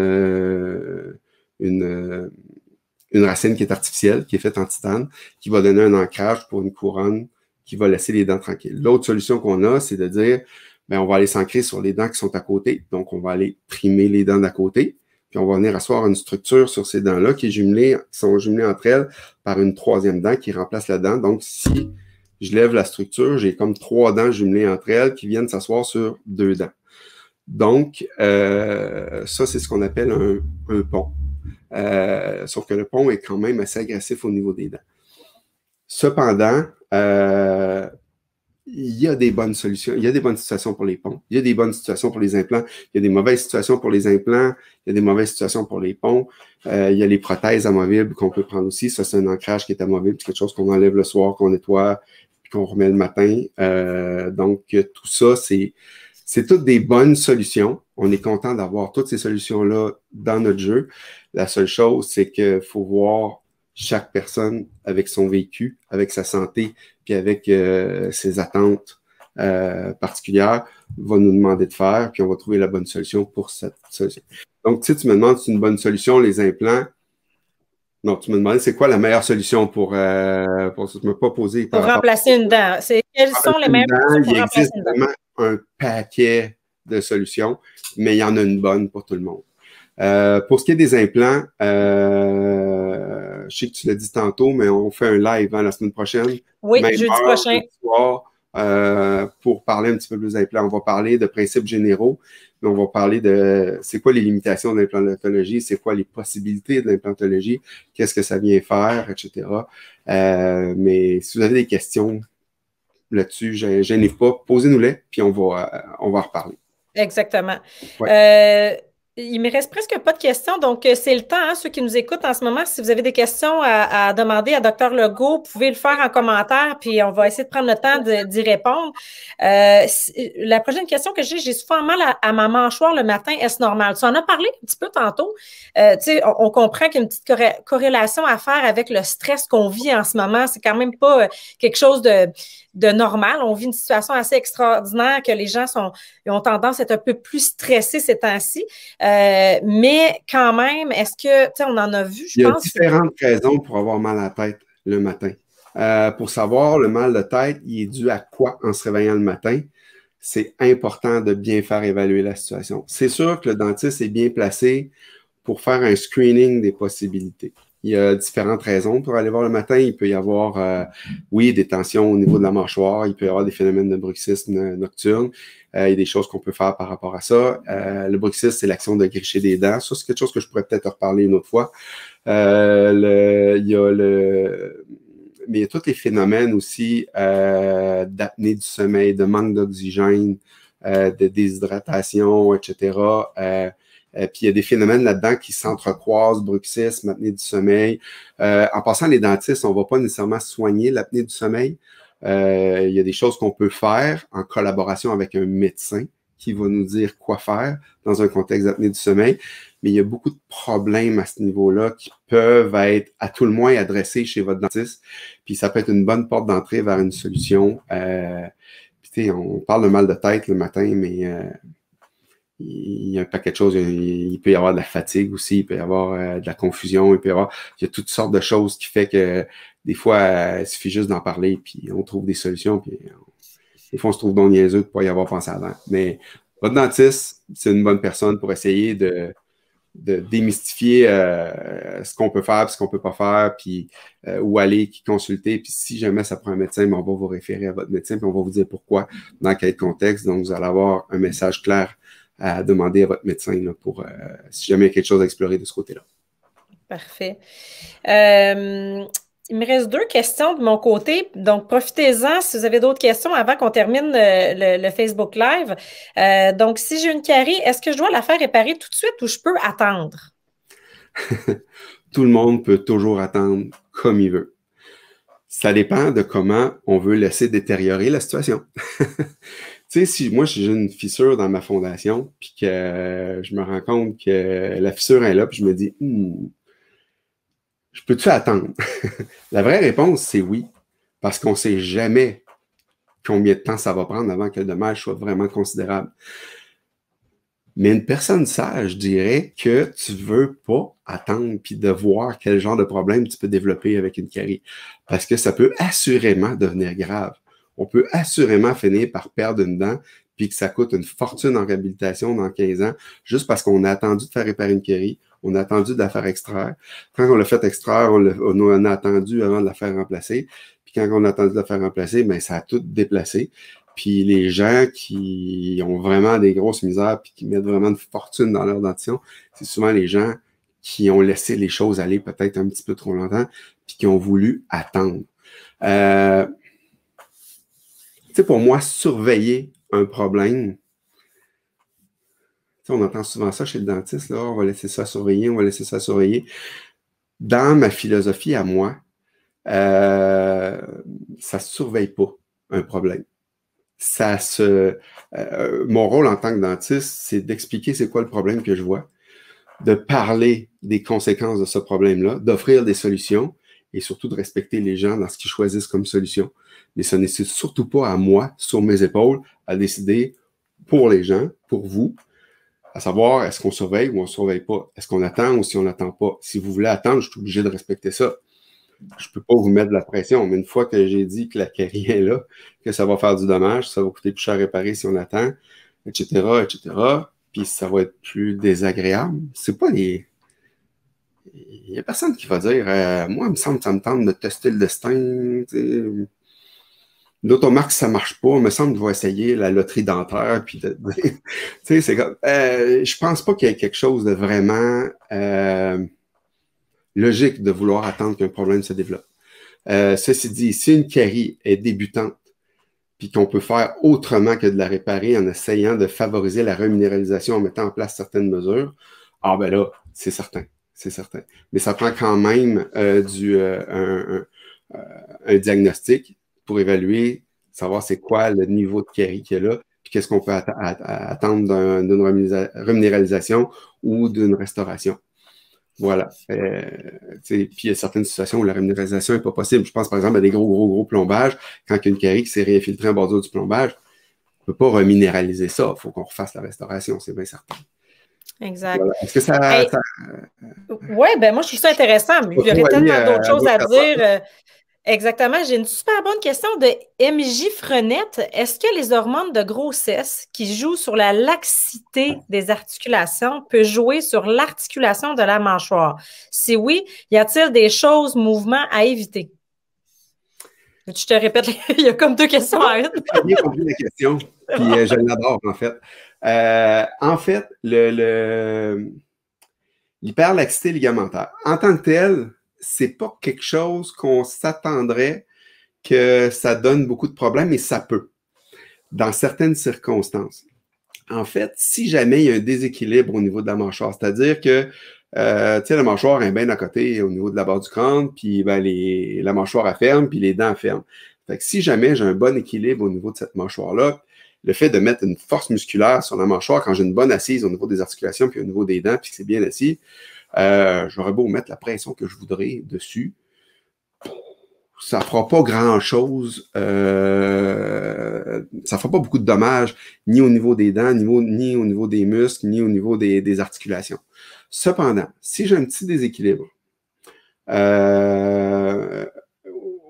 Speaker 1: racine qui est artificielle, qui est faite en titane, qui va donner un ancrage pour une couronne qui va laisser les dents tranquilles. L'autre solution qu'on a, c'est de dire, ben, on va aller s'ancrer sur les dents qui sont à côté. Donc, on va aller primer les dents d'à côté, puis on va venir asseoir une structure sur ces dents-là qui sont jumelées entre elles par une troisième dent qui remplace la dent. Donc, si je lève la structure, j'ai comme 3 dents jumelées entre elles qui viennent s'asseoir sur 2 dents. Donc, ça, c'est ce qu'on appelle un pont. Sauf que le pont est quand même assez agressif au niveau des dents. Cependant, il y a des bonnes solutions, il y a des bonnes situations pour les ponts, il y a des bonnes situations pour les implants, il y a des mauvaises situations pour les implants, il y a des mauvaises situations pour les ponts, il y a les prothèses amovibles qu'on peut prendre aussi. Ça, c'est un ancrage qui est amovible, c'est quelque chose qu'on enlève le soir, qu'on nettoie, puis qu'on remet le matin. Donc, tout ça, c'est toutes des bonnes solutions. On est content d'avoir toutes ces solutions-là dans notre jeu. La seule chose, c'est qu'il faut voir chaque personne avec son vécu, avec sa santé, puis avec ses attentes particulières, va nous demander de faire, puis on va trouver la bonne solution pour cette solution. Donc, tu me demandes si c'est une bonne solution, les implants. Non, tu me demandes c'est quoi la meilleure solution pour tu ne m'as pas posé
Speaker 2: pour remplacer une dent. Quelles sont les meilleures solutions pour remplacer une dent?
Speaker 1: Il existe vraiment un paquet de solutions, mais il y en a une bonne pour tout le monde. Pour ce qui est des implants, je sais que tu l'as dit tantôt, mais on fait un live la semaine prochaine.
Speaker 2: Oui, jeudi prochain.
Speaker 1: Jeudi soir, pour parler un petit peu plus d'implants. On va parler de principes généraux, mais on va parler de c'est quoi les limitations de l'implantologie, c'est quoi les possibilités de l'implantologie, qu'est-ce que ça vient faire, etc. Mais si vous avez des questions là-dessus, gênez pas, posez-nous-les, puis on va en reparler.
Speaker 2: Exactement.
Speaker 1: Ouais.
Speaker 2: Il me reste presque pas de questions, donc c'est le temps, hein, ceux qui nous écoutent en ce moment. Si vous avez des questions à demander à Dr Legault, vous pouvez le faire en commentaire, puis on va essayer de prendre le temps d'y répondre. La prochaine question que j'ai souvent mal à ma mâchoire le matin. Est-ce normal? Tu en as parlé un petit peu tantôt. On comprend qu'il y a une petite corrélation à faire avec le stress qu'on vit en ce moment. C'est quand même pas quelque chose de normal. On vit une situation assez extraordinaire que les gens ont tendance à être un peu plus stressés ces temps-ci. Mais quand même, est-ce que, tu sais, on en a vu, je pense.
Speaker 1: Il y a différentes raisons pour avoir mal à la tête le matin. Pour savoir le mal de tête, il est dû à quoi en se réveillant le matin? C'est important de bien faire évaluer la situation. C'est sûr que le dentiste est bien placé pour faire un screening des possibilités. Il y a différentes raisons pour aller voir le matin. Il peut y avoir, oui, des tensions au niveau de la mâchoire. Il peut y avoir des phénomènes de bruxisme nocturne. Il y a des choses qu'on peut faire par rapport à ça. Le bruxisme, c'est l'action de gricher des dents. Ça, c'est quelque chose que je pourrais peut-être reparler une autre fois. Mais il y a tous les phénomènes aussi d'apnée du sommeil, de manque d'oxygène, de déshydratation, etc. Puis il y a des phénomènes là-dedans qui s'entrecroisent, bruxisme, apnée du sommeil. En passant, les dentistes, on ne va pas nécessairement soigner l'apnée du sommeil. Il y a des choses qu'on peut faire en collaboration avec un médecin qui va nous dire quoi faire dans un contexte d'apnée du sommeil. Mais il y a beaucoup de problèmes à ce niveau-là qui peuvent être à tout le moins adressés chez votre dentiste. Puis ça peut être une bonne porte d'entrée vers une solution. Puis on parle de mal de tête le matin, mais il y a un paquet de choses. Il peut y avoir de la fatigue aussi, il peut y avoir de la confusion, il y a toutes sortes de choses qui fait que des fois, il suffit juste d'en parler, puis on trouve des solutions, puis des fois, on se trouve donc niaiseux de ne pas y avoir pensé avant. Mais votre dentiste, c'est une bonne personne pour essayer de démystifier ce qu'on peut faire, ce qu'on peut pas faire, puis où aller, qui consulter. Puis si jamais ça prend un médecin, on va vous référer à votre médecin, puis on va vous dire pourquoi, dans quel contexte. Donc, vous allez avoir un message clair à demander à votre médecin là, pour si jamais il y a quelque chose à explorer de ce côté-là.
Speaker 2: Parfait. Il me reste 2 questions de mon côté. Donc, profitez-en si vous avez d'autres questions avant qu'on termine le Facebook Live. Donc, si j'ai une carie, est-ce que je dois la faire réparer tout de suite ou je peux attendre?
Speaker 1: Tout le monde peut toujours attendre comme il veut. Ça dépend de comment on veut laisser détériorer la situation. Tu sais, si moi, j'ai une fissure dans ma fondation, puis que je me rends compte que la fissure est là, puis je me dis, je peux-tu attendre? La vraie réponse, c'est oui, parce qu'on ne sait jamais combien de temps ça va prendre avant que le dommage soit vraiment considérable. Mais une personne sage dirait que tu ne veux pas attendre puis de voir quel genre de problème tu peux développer avec une carie. Parce que ça peut assurément devenir grave. On peut assurément finir par perdre une dent puis que ça coûte une fortune en réhabilitation dans 15 ans juste parce qu'on a attendu de faire réparer une carie, on a attendu de la faire extraire. Quand on l'a fait extraire, on a attendu avant de la faire remplacer. Puis quand on a attendu de la faire remplacer, ben ça a tout déplacé. Puis les gens qui ont vraiment des grosses misères puis qui mettent vraiment de fortune dans leur dentition, c'est souvent les gens qui ont laissé les choses aller peut-être un petit peu trop longtemps puis qui ont voulu attendre. Tu sais, pour moi, surveiller un problème, on entend souvent ça chez le dentiste, là, on va laisser ça surveiller, on va laisser ça surveiller. Dans ma philosophie à moi, ça ne surveille pas un problème. Mon rôle en tant que dentiste, c'est d'expliquer c'est quoi le problème que je vois, de parler des conséquences de ce problème-là, d'offrir des solutions et surtout de respecter les gens dans ce qu'ils choisissent comme solution. Mais ce n'est surtout pas à moi, sur mes épaules, à décider pour les gens, pour vous, à savoir est-ce qu'on surveille ou on ne surveille pas, est-ce qu'on attend ou si on n'attend pas. Si vous voulez attendre, je suis obligé de respecter ça. Je ne peux pas vous mettre de la pression, mais une fois que j'ai dit que la carie est là, que ça va faire du dommage, ça va coûter plus cher à réparer si on attend, etc., etc., puis ça va être plus désagréable. C'est pas les... Il n'y a personne qui va dire moi, il me semble que ça me tente de tester le destin. L'automarque, ça ne marche pas. Il me semble que je vais essayer la loterie dentaire. Puis c'est comme. Je pense pas qu'il y ait quelque chose de vraiment logique de vouloir attendre qu'un problème se développe. Ceci dit, si une carie est débutante, puis qu'on peut faire autrement que de la réparer en essayant de favoriser la reminéralisation en mettant en place certaines mesures, ah ben là, c'est certain. C'est certain. Mais ça prend quand même un diagnostic pour évaluer, savoir c'est quoi le niveau de carie qu'il y a là, puis qu'est-ce qu'on peut attendre d'une reminéralisation ou d'une restauration. Voilà. Puis il y a certaines situations où la réminéralisation n'est pas possible. Je pense par exemple à des gros plombages. Quand il y a une carie qui s'est réinfiltrée en bordure du plombage, on ne peut pas reminéraliser ça. Il faut qu'on refasse la restauration, c'est bien certain.
Speaker 2: Exact.
Speaker 1: Voilà. Est-ce que ça...
Speaker 2: Oui, ben moi, je trouve ça intéressant. Il y aurait tellement d'autres choses à dire. Exactement. J'ai une super bonne question de MJ Frenette. Est-ce que les hormones de grossesse qui jouent sur la laxité des articulations peuvent jouer sur l'articulation de la mâchoire? Si oui, y a-t-il des choses, mouvements à éviter? Je te répète, il y a comme deux questions à une.
Speaker 1: J'ai bien compris la question, puis je l'adore en fait. En fait, l'hyperlaxité ligamentaire, en tant que telle, c'est pas quelque chose qu'on s'attendrait que ça donne beaucoup de problèmes, mais ça peut, dans certaines circonstances. En fait, si jamais il y a un déséquilibre au niveau de la mâchoire, c'est-à-dire que tu sais, la mâchoire est bien à côté au niveau de la barre du crâne, puis ben, la mâchoire elle ferme, puis les dents ferment. Fait que si jamais j'ai un bon équilibre au niveau de cette mâchoire-là, le fait de mettre une force musculaire sur la mâchoire, quand j'ai une bonne assise au niveau des articulations, puis au niveau des dents, puis que c'est bien assis, j'aurais beau mettre la pression que je voudrais dessus, ça ne fera pas grand-chose, ça ne fera pas beaucoup de dommages, ni au niveau des dents, ni au niveau des muscles, ni au niveau des articulations. Cependant, si j'ai un petit déséquilibre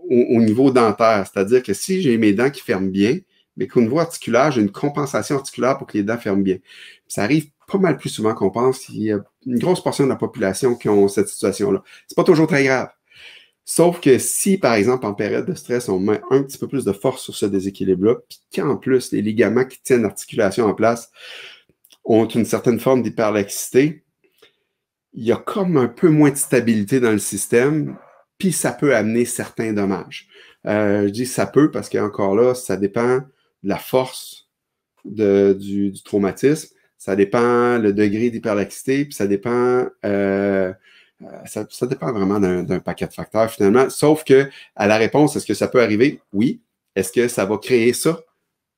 Speaker 1: au niveau dentaire, c'est-à-dire que si j'ai mes dents qui ferment bien, mais qu'au niveau articulaire, j'ai une compensation articulaire pour que les dents ferment bien. Ça arrive pas mal plus souvent qu'on pense. Il y a une grosse portion de la population qui ont cette situation-là. C'est pas toujours très grave. Sauf que si, par exemple, en période de stress, on met un petit peu plus de force sur ce déséquilibre-là, puis qu'en plus, les ligaments qui tiennent l'articulation en place ont une certaine forme d'hyperlaxité, il y a comme un peu moins de stabilité dans le système, puis ça peut amener certains dommages. Je dis ça peut parce qu'encore là, ça dépend de la force du traumatisme, ça dépend le degré d'hyperlaxité, puis ça dépend ça dépend vraiment d'un paquet de facteurs finalement. Sauf que à la réponse, est-ce que ça peut arriver? Oui. Est-ce que ça va créer ça?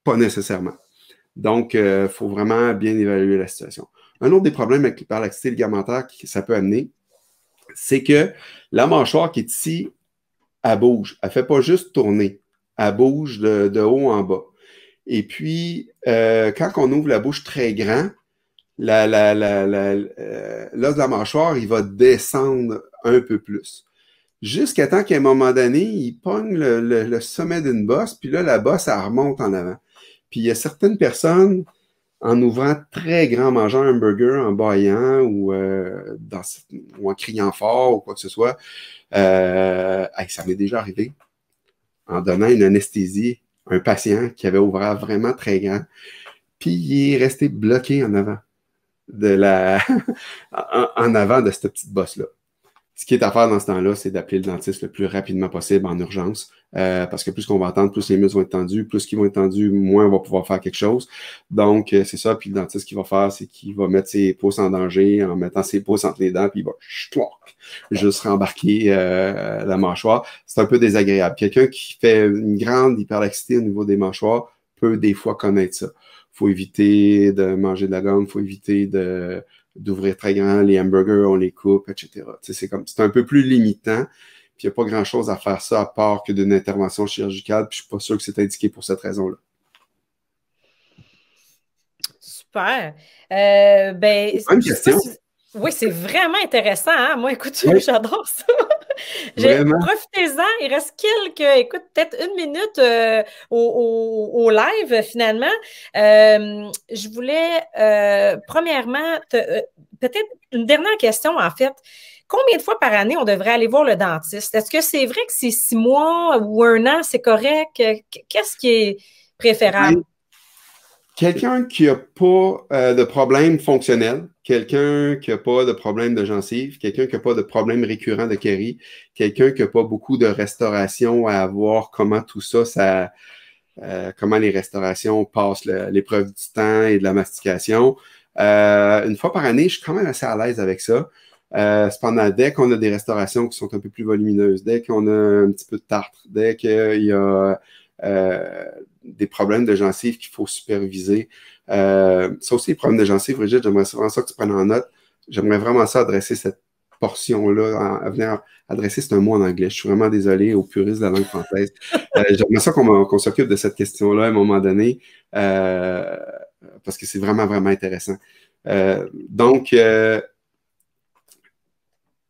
Speaker 1: Pas nécessairement. Donc, il faut vraiment bien évaluer la situation. Un autre des problèmes avec l'hyperlaxité ligamentaire que ça peut amener, c'est que la mâchoire qui est ici, elle bouge. Elle ne fait pas juste tourner. Elle bouge de haut en bas. Et puis, quand on ouvre la bouche très grand, l'os de la mâchoire, il va descendre un peu plus. Jusqu'à temps qu'à un moment donné, il pogne le sommet d'une bosse, puis là, la bosse, elle remonte en avant. Puis il y a certaines personnes, en ouvrant très grand, mangeant un burger en bâillant ou en criant fort ou quoi que ce soit, ça m'est déjà arrivé, en donnant une anesthésie, un patient qui avait ouvert vraiment très grand, puis il est resté bloqué en avant en avant de cette petite bosse-là. Ce qui est à faire dans ce temps-là, c'est d'appeler le dentiste le plus rapidement possible en urgence, parce que plus qu'on va attendre, plus les muscles vont être tendus, plus qu'ils vont être tendus, moins on va pouvoir faire quelque chose. Donc, c'est ça. Puis le dentiste, ce qu'il va faire, c'est qu'il va mettre ses pouces en danger en mettant ses pouces entre les dents, puis il va juste rembarquer la mâchoire. C'est un peu désagréable. Quelqu'un qui fait une grande hyperlaxité au niveau des mâchoires peut des fois connaître ça. Il faut éviter de manger de la gomme, il faut éviter d'ouvrir très grand, les hamburgers, on les coupe, etc. C'est un peu plus limitant, puis il n'y a pas grand-chose à faire ça à part que d'une intervention chirurgicale, puis je ne suis pas sûr que c'est indiqué pour cette raison-là.
Speaker 2: Super. Ben,
Speaker 1: Bonne question.
Speaker 2: Oui, c'est vraiment intéressant. Hein? Moi, écoute,
Speaker 1: oui.
Speaker 2: J'adore ça. Profitez-en. Il reste peut-être une minute au live, finalement. Je voulais, premièrement, peut-être une dernière question, en fait. Combien de fois par année on devrait aller voir le dentiste? Est-ce que c'est vrai que c'est 6 mois ou 1 an, c'est correct? Qu'est-ce qui est préférable?
Speaker 1: Quelqu'un qui n'a pas de problème fonctionnel, quelqu'un qui n'a pas de problème de gencive, quelqu'un qui n'a pas de problème récurrent de carie, quelqu'un qui n'a pas beaucoup de restauration à avoir, comment tout ça, comment les restaurations passent l'épreuve du temps et de la mastication. Une fois par année, je suis quand même assez à l'aise avec ça. Cependant, dès qu'on a des restaurations qui sont un peu plus volumineuses, dès qu'on a un petit peu de tartre, dès qu'il y a des problèmes de gencives qu'il faut superviser. Ça aussi, les problèmes de gencives, Brigitte, j'aimerais vraiment ça que tu prennes en note. J'aimerais vraiment ça adresser cette portion-là, à venir adresser, c'est un mot en anglais. Je suis vraiment désolé aux puristes de la langue française. J'aimerais ça qu'on s'occupe de cette question-là à un moment donné, parce que c'est vraiment, vraiment intéressant. Donc,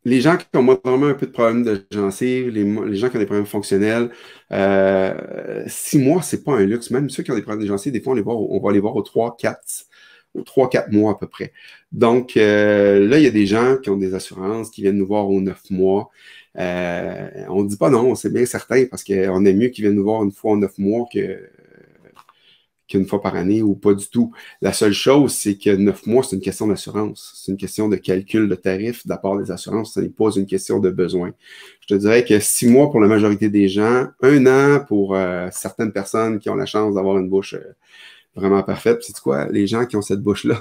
Speaker 1: les gens qui ont vraiment un peu de problèmes de gencives, les gens qui ont des problèmes fonctionnels, 6 mois, c'est pas un luxe. Même ceux qui ont des problèmes de gencives, des fois, on va les voir aux 3-4 mois à peu près. Donc, là, il y a des gens qui ont des assurances, qui viennent nous voir aux 9 mois. On ne dit pas non, c'est bien certain, parce qu'on aime mieux qu'ils viennent nous voir une fois aux 9 mois qu'une fois par année ou pas du tout. La seule chose, c'est que 9 mois, c'est une question d'assurance. C'est une question de calcul de tarifs de la part des assurances. Ça n'est pas une question de besoin. Je te dirais que 6 mois pour la majorité des gens, 1 an pour certaines personnes qui ont la chance d'avoir une bouche vraiment parfaite. Puis, c'est quoi? Les gens qui ont cette bouche-là,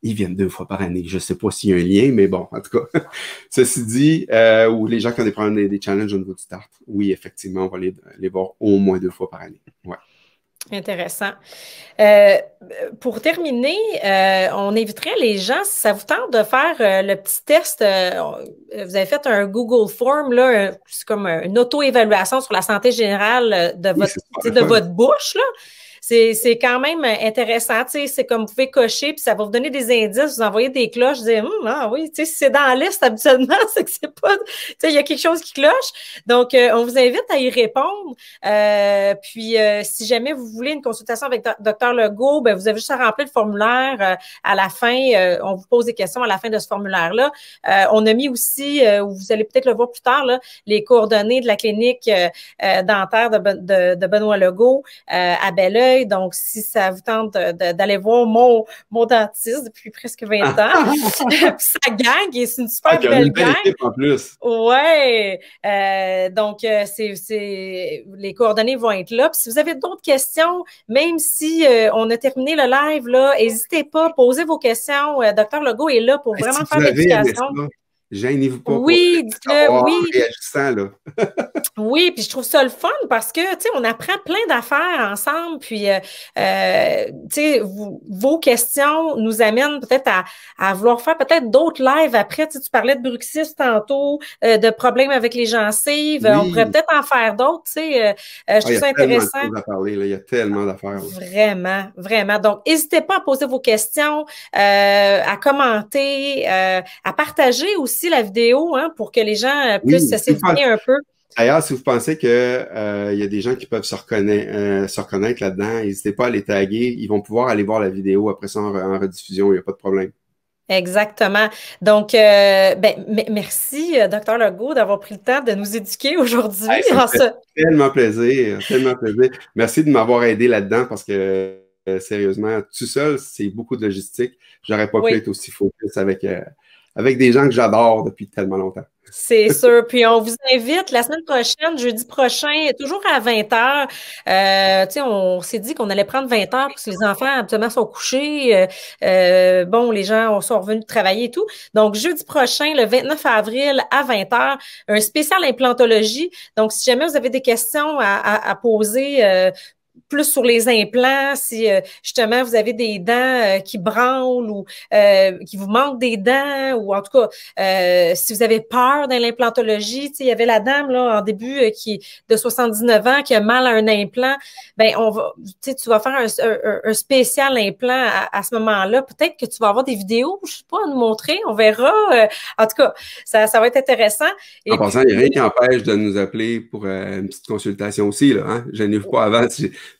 Speaker 1: ils viennent 2 fois par année. Je ne sais pas s'il y a un lien, mais bon, en tout cas. Ceci dit, ou les gens qui ont des problèmes, des challenges au niveau du start, oui, effectivement, on va les voir au moins 2 fois par année. Ouais.
Speaker 2: Intéressant. Pour terminer, on inviterait les gens, si ça vous tente de faire le petit test, vous avez fait un Google Form, là, c'est comme une auto-évaluation sur la santé générale de votre bouche, là. C'est quand même intéressant, tu sais, c'est comme vous pouvez cocher, puis ça va vous donner des indices, vous envoyez des cloches, vous dites, ah oui, tu sais, si c'est dans la liste habituellement, c'est que c'est pas, tu sais, il y a quelque chose qui cloche. Donc, on vous invite à y répondre. Puis, si jamais vous voulez une consultation avec Dr Legault, ben, vous avez juste à remplir le formulaire à la fin. On vous pose des questions à la fin de ce formulaire-là. On a mis aussi, vous allez peut-être le voir plus tard, là, les coordonnées de la clinique dentaire de Benoît Legault à Belleuil. Donc, si ça vous tente d'aller voir mon dentiste depuis presque 20 ans, sa gang, et c'est une super belle gang.
Speaker 1: En plus.
Speaker 2: Ouais. Donc, les coordonnées vont être là. Puis si vous avez d'autres questions, même si on a terminé le live, là, n'hésitez pas, posez vos questions. Dr Legault est là pour vraiment faire l'éducation.
Speaker 1: Gênez-vous pas.
Speaker 2: Oui, dites-le, oui.
Speaker 1: Réagissant, là.
Speaker 2: Oui, puis je trouve ça le fun parce que, tu sais, on apprend plein d'affaires ensemble, puis, tu sais, vos questions nous amènent peut-être à vouloir faire peut-être d'autres lives après. Tu sais, tu parlais de bruxisme tantôt, de problèmes avec les gencives. On pourrait
Speaker 1: Oui.
Speaker 2: peut-être en faire d'autres, tu sais. Je
Speaker 1: Ah, il
Speaker 2: trouve
Speaker 1: y a
Speaker 2: ça
Speaker 1: tellement de
Speaker 2: intéressant.
Speaker 1: choses à parler, là. Il y a tellement d'affaires, là.
Speaker 2: Vraiment, vraiment. Donc, n'hésitez pas à poser vos questions, à commenter, à partager aussi la vidéo, hein, pour que les gens puissent
Speaker 1: Oui,
Speaker 2: s'éduquer un peu.
Speaker 1: d'ailleurs, si vous pensez que il y a des gens qui peuvent se reconnaître là-dedans, n'hésitez pas à les taguer. Ils vont pouvoir aller voir la vidéo après ça en rediffusion, il n'y a pas de problème.
Speaker 2: Exactement. Donc, merci, Docteur Legault, d'avoir pris le temps de nous éduquer aujourd'hui
Speaker 1: Hey, ça me
Speaker 2: en
Speaker 1: fait
Speaker 2: ce.
Speaker 1: tellement plaisir, tellement plaisir. Merci de m'avoir aidé là-dedans parce que sérieusement, tout seul, c'est beaucoup de logistique. J'aurais pas pu
Speaker 2: Oui.
Speaker 1: être aussi focus avec des gens que j'adore depuis tellement longtemps.
Speaker 2: C'est sûr. Puis on vous invite la semaine prochaine, jeudi prochain, toujours à 20h. Tu sais, on s'est dit qu'on allait prendre 20h parce que les enfants habituellement sont couchés. Bon, les gens sont revenus travailler et tout. Donc, jeudi prochain, le 29 avril à 20h, un spécial implantologie. Donc, si jamais vous avez des questions à poser, plus sur les implants, si justement vous avez des dents qui branlent ou qui vous manquent des dents, ou en tout cas, si vous avez peur dans l'implantologie, il y avait la dame là en début qui de 79 ans qui a mal à un implant, ben on va, tu vas faire un spécial implant à ce moment-là. Peut-être que tu vas avoir des vidéos, je sais pas, à nous montrer, on verra. En tout cas, ça va être intéressant. Et
Speaker 1: En passant,
Speaker 2: puis,
Speaker 1: il n'y a rien qui empêche de nous appeler pour une petite consultation aussi, là, hein? Gênez-vous pas avant.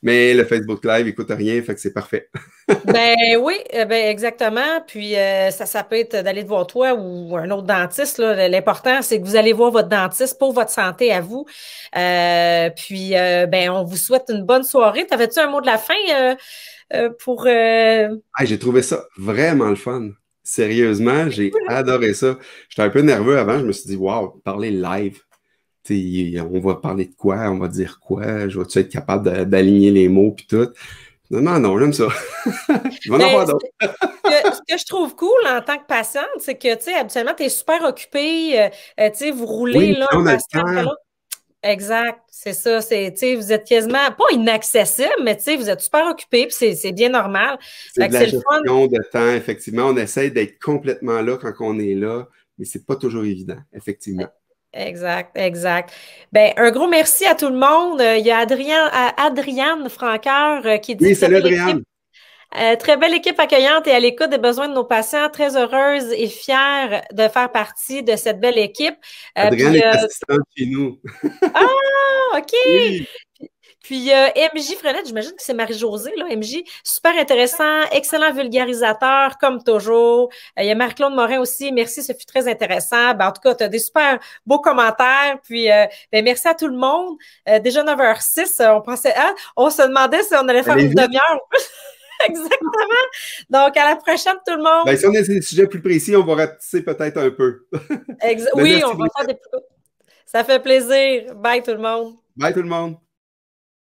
Speaker 1: Mais le Facebook Live, il coûte rien, fait que c'est parfait.
Speaker 2: ben oui, ben exactement. Puis ça peut être d'aller voir toi ou un autre dentiste, là. L'important, c'est que vous allez voir votre dentiste pour votre santé à vous. Puis ben on vous souhaite une bonne soirée. T'avais-tu un mot de la fin pour
Speaker 1: Ah, j'ai trouvé ça vraiment le fun. Sérieusement, j'ai adoré ça. J'étais un peu nerveux avant, je me suis dit, waouh, parler live. On va parler de quoi? On va dire quoi? Je vais-tu être capable d'aligner les mots puis tout? Non, non, non, j'aime ça. Je vais en
Speaker 2: ben,
Speaker 1: avoir d'autres.
Speaker 2: ce que je trouve cool en tant que patiente, c'est que, tu sais, habituellement, tu es super occupé, tu sais, vous roulez
Speaker 1: Oui,
Speaker 2: là, un
Speaker 1: on a le
Speaker 2: patient après
Speaker 1: temps.
Speaker 2: l'autre. Exact, c'est ça. C'est, tu sais, vous êtes quasiment pas inaccessible, mais tu sais, vous êtes super occupé, puis c'est bien normal.
Speaker 1: C'est
Speaker 2: Fait
Speaker 1: de
Speaker 2: que
Speaker 1: la
Speaker 2: c'est le fun.
Speaker 1: gestion de temps, effectivement. On essaie d'être complètement là quand on est là, mais c'est pas toujours évident, effectivement.
Speaker 2: Exact, exact. Ben, un gros merci à tout le monde. Il y a Adriane Franqueur qui dit
Speaker 1: Oui,
Speaker 2: très
Speaker 1: salut
Speaker 2: belle équipe.
Speaker 1: Adriane.
Speaker 2: Très belle équipe accueillante et à l'écoute des besoins de nos patients. Très heureuse et fière de faire partie de cette belle équipe.
Speaker 1: Adriane est assistante chez nous.
Speaker 2: Ah, OK!
Speaker 1: Oui.
Speaker 2: Puis MJ Frenette, j'imagine que c'est Marie-Josée, là, MJ, super intéressant, excellent vulgarisateur, comme toujours. Il y a Marie-Claude Morin aussi, merci, ce fut très intéressant. Ben, en tout cas, tu as des super beaux commentaires, puis ben, merci à tout le monde. Déjà 9h06, on pensait, hein, on se demandait si on allait faire
Speaker 1: Allez
Speaker 2: une
Speaker 1: vite.
Speaker 2: demi-heure. Exactement. Donc, à la prochaine, tout le
Speaker 1: Ben,
Speaker 2: monde.
Speaker 1: si on a des sujets plus précis, on va ratisser peut-être un peu. Mais
Speaker 2: Oui,
Speaker 1: merci
Speaker 2: on va
Speaker 1: beaucoup.
Speaker 2: faire des... Ça fait plaisir. Bye, tout le monde.
Speaker 1: Bye tout le monde.